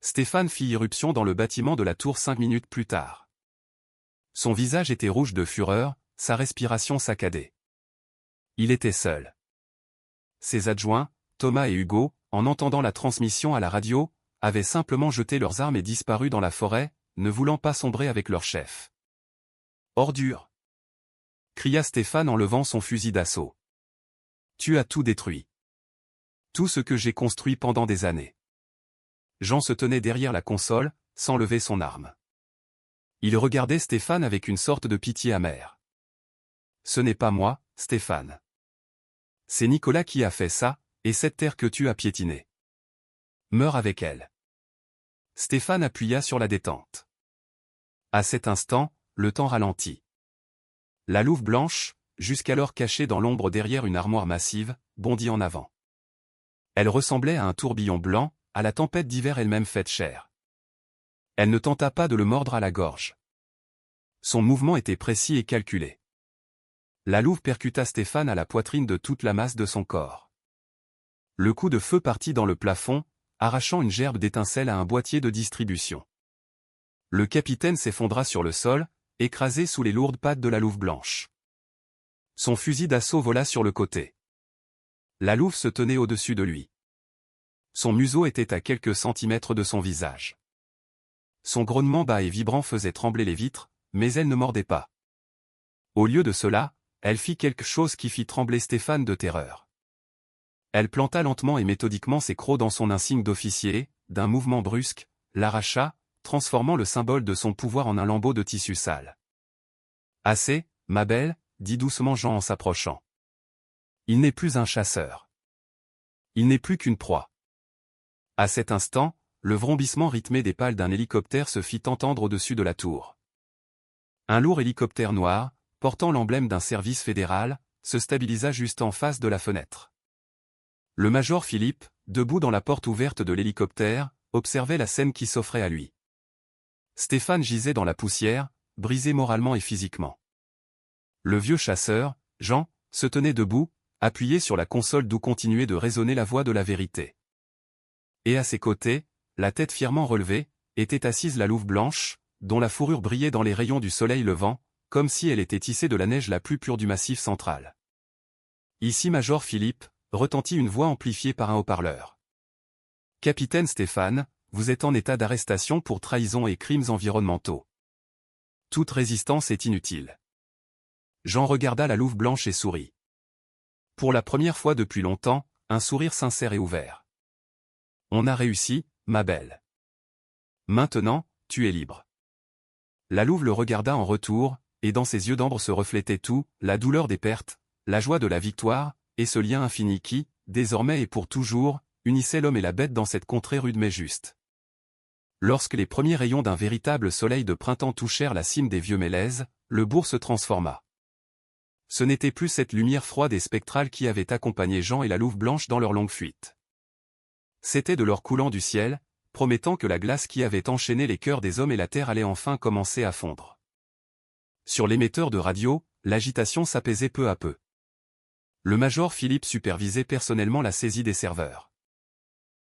Stéphane fit irruption dans le bâtiment de la tour 5 minutes plus tard. Son visage était rouge de fureur, sa respiration saccadée. Il était seul. Ses adjoints, Thomas et Hugo, en entendant la transmission à la radio, avaient simplement jeté leurs armes et disparu dans la forêt, ne voulant pas sombrer avec leur chef. « Ordure !» cria Stéphane en levant son fusil d'assaut. « Tu as tout détruit. Tout ce que j'ai construit pendant des années. » Jean se tenait derrière la console, sans lever son arme. Il regardait Stéphane avec une sorte de pitié amère. « Ce n'est pas moi, Stéphane. C'est Nicolas qui a fait ça, et cette terre que tu as piétinée. Meurs avec elle. » Stéphane appuya sur la détente. À cet instant, le temps ralentit. La louve blanche, jusqu'alors cachée dans l'ombre derrière une armoire massive, bondit en avant. Elle ressemblait à un tourbillon blanc, à la tempête d'hiver elle-même faite chair. Elle ne tenta pas de le mordre à la gorge. Son mouvement était précis et calculé. La louve percuta Stéphane à la poitrine de toute la masse de son corps. Le coup de feu partit dans le plafond, arrachant une gerbe d'étincelles à un boîtier de distribution. Le capitaine s'effondra sur le sol, écrasé sous les lourdes pattes de la louve blanche. Son fusil d'assaut vola sur le côté. La louve se tenait au-dessus de lui. Son museau était à quelques centimètres de son visage. Son grognement bas et vibrant faisait trembler les vitres, mais elle ne mordait pas. Au lieu de cela, elle fit quelque chose qui fit trembler Stéphane de terreur. Elle planta lentement et méthodiquement ses crocs dans son insigne d'officier et, d'un mouvement brusque, l'arracha, transformant le symbole de son pouvoir en un lambeau de tissu sale. « Assez, ma belle, » dit doucement Jean en s'approchant. « Il n'est plus un chasseur. Il n'est plus qu'une proie. » À cet instant, le vrombissement rythmé des pales d'un hélicoptère se fit entendre au-dessus de la tour. Un lourd hélicoptère noir, portant l'emblème d'un service fédéral, se stabilisa juste en face de la fenêtre. Le major Philippe, debout dans la porte ouverte de l'hélicoptère, observait la scène qui s'offrait à lui. Stéphane gisait dans la poussière, brisé moralement et physiquement. Le vieux chasseur, Jean, se tenait debout, appuyé sur la console d'où continuait de résonner la voix de la vérité. Et à ses côtés, la tête fièrement relevée, était assise la louve blanche, dont la fourrure brillait dans les rayons du soleil levant, comme si elle était tissée de la neige la plus pure du massif central. Ici Major Philippe, retentit une voix amplifiée par un haut-parleur. « Capitaine Stéphane, vous êtes en état d'arrestation pour trahison et crimes environnementaux. Toute résistance est inutile. » Jean regarda la louve blanche et sourit. Pour la première fois depuis longtemps, un sourire sincère et ouvert. « On a réussi, ma belle. Maintenant, tu es libre. » La louve le regarda en retour, et dans ses yeux d'ambre se reflétait tout, la douleur des pertes, la joie de la victoire, et ce lien infini qui, désormais et pour toujours, unissait l'homme et la bête dans cette contrée rude mais juste. Lorsque les premiers rayons d'un véritable soleil de printemps touchèrent la cime des vieux mélèzes, le bourg se transforma. Ce n'était plus cette lumière froide et spectrale qui avait accompagné Jean et la louve blanche dans leur longue fuite. C'était de l'or coulant du ciel, promettant que la glace qui avait enchaîné les cœurs des hommes et la terre allait enfin commencer à fondre. Sur l'émetteur de radio, l'agitation s'apaisait peu à peu. Le major Philippe supervisait personnellement la saisie des serveurs.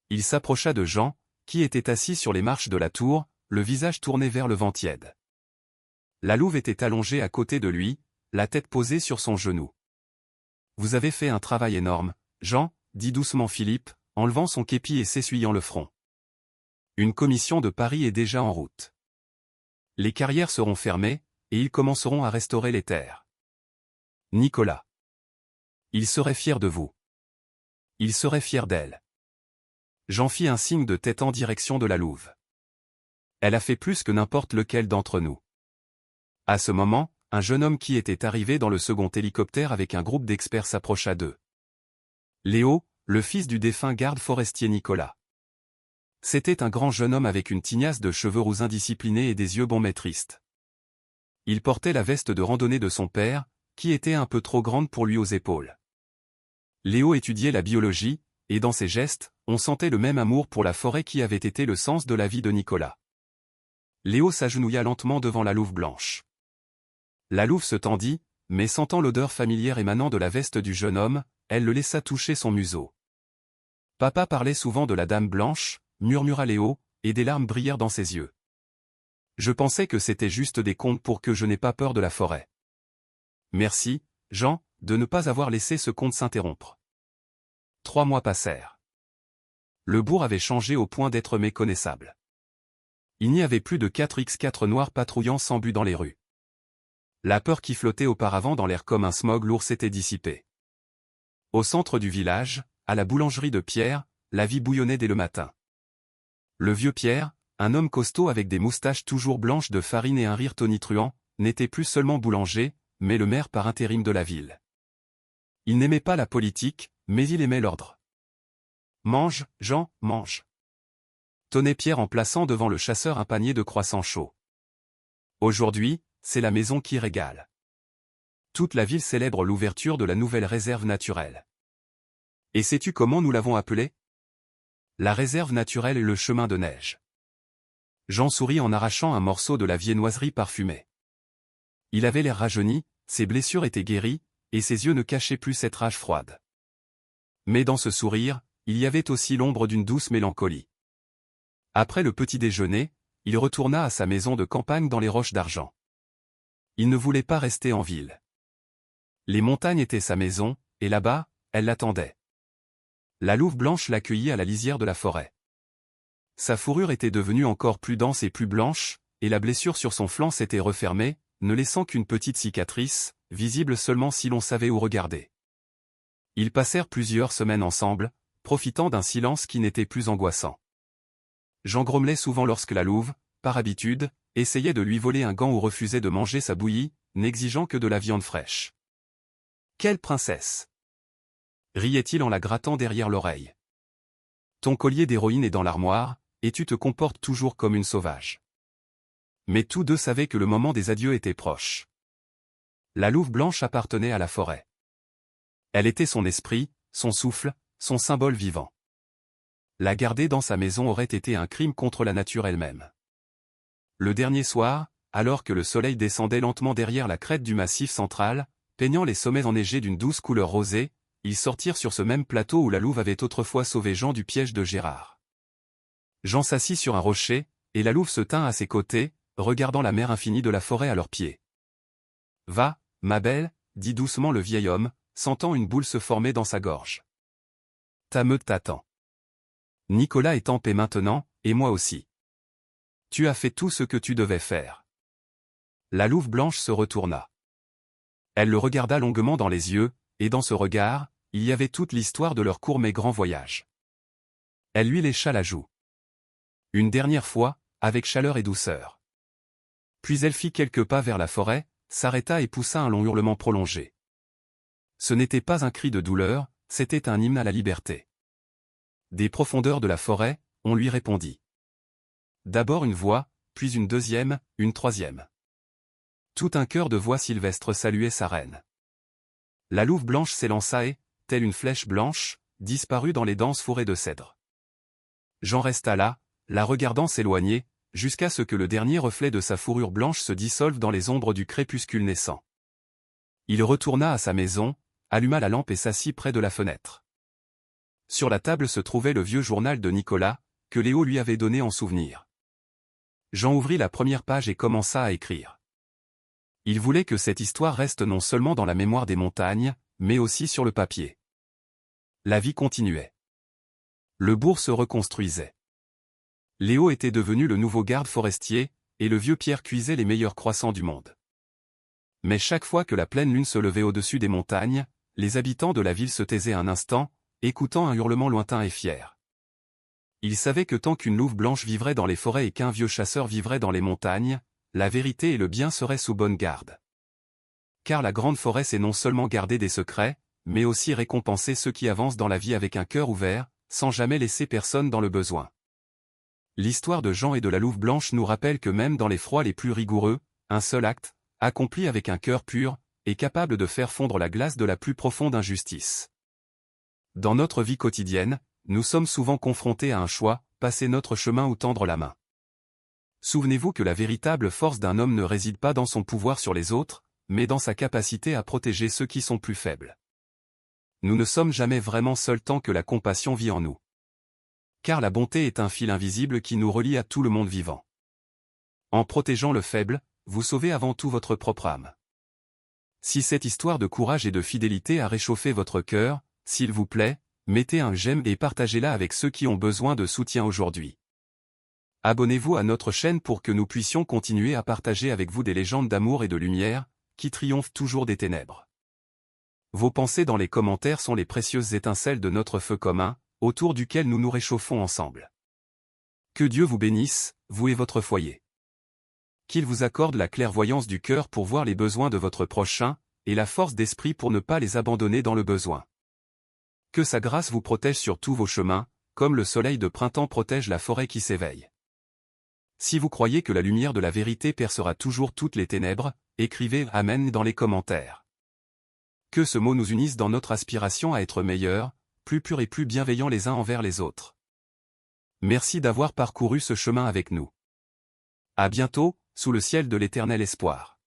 Il s'approcha de Jean, qui était assis sur les marches de la tour, le visage tourné vers le vent tiède. La louve était allongée à côté de lui, la tête posée sur son genou. « Vous avez fait un travail énorme, Jean, » dit doucement Philippe, enlevant son képi et s'essuyant le front. « Une commission de Paris est déjà en route. Les carrières seront fermées, et ils commenceront à restaurer les terres. Nicolas. Il serait fier de vous. Il serait fier d'elle. » Jean fit un signe de tête en direction de la louve. « Elle a fait plus que n'importe lequel d'entre nous. » À ce moment, un jeune homme qui était arrivé dans le second hélicoptère avec un groupe d'experts s'approcha d'eux. Léo, le fils du défunt garde forestier Nicolas. C'était un grand jeune homme avec une tignasse de cheveux roux indisciplinés et des yeux bombés tristes. Il portait la veste de randonnée de son père, qui était un peu trop grande pour lui aux épaules. Léo étudiait la biologie, et dans ses gestes, on sentait le même amour pour la forêt qui avait été le sens de la vie de Nicolas. Léo s'agenouilla lentement devant la louve blanche. La louve se tendit, mais sentant l'odeur familière émanant de la veste du jeune homme, elle le laissa toucher son museau. « Papa parlait souvent de la dame blanche », murmura Léo, et des larmes brillèrent dans ses yeux. « Je pensais que c'était juste des contes pour que je n'ai pas peur de la forêt. » Merci, Jean, de ne pas avoir laissé ce conte s'interrompre. 3 mois passèrent. Le bourg avait changé au point d'être méconnaissable. Il n'y avait plus de 4x4 noirs patrouillant sans but dans les rues. La peur qui flottait auparavant dans l'air comme un smog lourd s'était dissipée. Au centre du village, à la boulangerie de Pierre, la vie bouillonnait dès le matin. Le vieux Pierre, un homme costaud avec des moustaches toujours blanches de farine et un rire tonitruant, n'était plus seulement boulanger, mais le maire par intérim de la ville. Il n'aimait pas la politique, mais il aimait l'ordre. « Mange, Jean, mange !» tonnait Pierre en plaçant devant le chasseur un panier de croissants chauds. Aujourd'hui, c'est la maison qui régale. Toute la ville célèbre l'ouverture de la nouvelle réserve naturelle. Et sais-tu comment nous l'avons appelée? La réserve naturelle et le chemin de neige. Jean sourit en arrachant un morceau de la viennoiserie parfumée. Il avait l'air rajeuni, ses blessures étaient guéries, et ses yeux ne cachaient plus cette rage froide. Mais dans ce sourire, il y avait aussi l'ombre d'une douce mélancolie. Après le petit déjeuner, il retourna à sa maison de campagne dans les Roches d'Argent. Il ne voulait pas rester en ville. Les montagnes étaient sa maison, et là-bas, elle l'attendait. La louve blanche l'accueillit à la lisière de la forêt. Sa fourrure était devenue encore plus dense et plus blanche, et la blessure sur son flanc s'était refermée, ne laissant qu'une petite cicatrice, visible seulement si l'on savait où regarder. Ils passèrent plusieurs semaines ensemble, profitant d'un silence qui n'était plus angoissant. Jean grommelait souvent lorsque la louve, par habitude, essayait de lui voler un gant ou refusait de manger sa bouillie, n'exigeant que de la viande fraîche. « Quelle princesse !» riait-il en la grattant derrière l'oreille. « Ton collier d'héroïne est dans l'armoire, et tu te comportes toujours comme une sauvage. » Mais tous deux savaient que le moment des adieux était proche. La louve blanche appartenait à la forêt. Elle était son esprit, son souffle, son symbole vivant. La garder dans sa maison aurait été un crime contre la nature elle-même. Le dernier soir, alors que le soleil descendait lentement derrière la crête du massif central, peignant les sommets enneigés d'une douce couleur rosée, ils sortirent sur ce même plateau où la louve avait autrefois sauvé Jean du piège de Gérard. Jean s'assit sur un rocher, et la louve se tint à ses côtés, regardant la mer infinie de la forêt à leurs pieds. « Va, ma belle, » dit doucement le vieil homme, sentant une boule se former dans sa gorge. « Ta meute t'attend. Nicolas est en paix maintenant, et moi aussi. Tu as fait tout ce que tu devais faire. » La louve blanche se retourna. Elle le regarda longuement dans les yeux, et dans ce regard, il y avait toute l'histoire de leur court mais grand voyage. Elle lui lécha la joue. Une dernière fois, avec chaleur et douceur. Puis elle fit quelques pas vers la forêt, s'arrêta et poussa un long hurlement prolongé. Ce n'était pas un cri de douleur, c'était un hymne à la liberté. Des profondeurs de la forêt, on lui répondit. D'abord une voix, puis une deuxième, une troisième. Tout un chœur de voix sylvestres saluait sa reine. La louve blanche s'élança et, telle une flèche blanche, disparut dans les denses forêts de cèdres. Jean resta là, la regardant s'éloigner, jusqu'à ce que le dernier reflet de sa fourrure blanche se dissolve dans les ombres du crépuscule naissant. Il retourna à sa maison, alluma la lampe et s'assit près de la fenêtre. Sur la table se trouvait le vieux journal de Nicolas, que Léo lui avait donné en souvenir. Jean ouvrit la première page et commença à écrire. Il voulait que cette histoire reste non seulement dans la mémoire des montagnes, mais aussi sur le papier. La vie continuait. Le bourg se reconstruisait. Léo était devenu le nouveau garde forestier, et le vieux Pierre cuisait les meilleurs croissants du monde. Mais chaque fois que la pleine lune se levait au-dessus des montagnes, les habitants de la ville se taisaient un instant, écoutant un hurlement lointain et fier. Ils savaient que tant qu'une louve blanche vivrait dans les forêts et qu'un vieux chasseur vivrait dans les montagnes, la vérité et le bien seraient sous bonne garde. Car la grande forêt c'est non seulement garder des secrets, mais aussi récompenser ceux qui avancent dans la vie avec un cœur ouvert, sans jamais laisser personne dans le besoin. L'histoire de Jean et de la louve blanche nous rappelle que même dans les froids les plus rigoureux, un seul acte, accompli avec un cœur pur, est capable de faire fondre la glace de la plus profonde injustice. Dans notre vie quotidienne, nous sommes souvent confrontés à un choix, passer notre chemin ou tendre la main. Souvenez-vous que la véritable force d'un homme ne réside pas dans son pouvoir sur les autres, mais dans sa capacité à protéger ceux qui sont plus faibles. Nous ne sommes jamais vraiment seuls tant que la compassion vit en nous. Car la bonté est un fil invisible qui nous relie à tout le monde vivant. En protégeant le faible, vous sauvez avant tout votre propre âme. Si cette histoire de courage et de fidélité a réchauffé votre cœur, s'il vous plaît, mettez un j'aime et partagez-la avec ceux qui ont besoin de soutien aujourd'hui. Abonnez-vous à notre chaîne pour que nous puissions continuer à partager avec vous des légendes d'amour et de lumière, qui triomphent toujours des ténèbres. Vos pensées dans les commentaires sont les précieuses étincelles de notre feu commun, autour duquel nous nous réchauffons ensemble. Que Dieu vous bénisse, vous et votre foyer. Qu'il vous accorde la clairvoyance du cœur pour voir les besoins de votre prochain, et la force d'esprit pour ne pas les abandonner dans le besoin. Que sa grâce vous protège sur tous vos chemins, comme le soleil de printemps protège la forêt qui s'éveille. Si vous croyez que la lumière de la vérité percera toujours toutes les ténèbres, écrivez « Amen » dans les commentaires. Que ce mot nous unisse dans notre aspiration à être meilleurs, plus purs et plus bienveillants les uns envers les autres. Merci d'avoir parcouru ce chemin avec nous. À bientôt, sous le ciel de l'éternel espoir.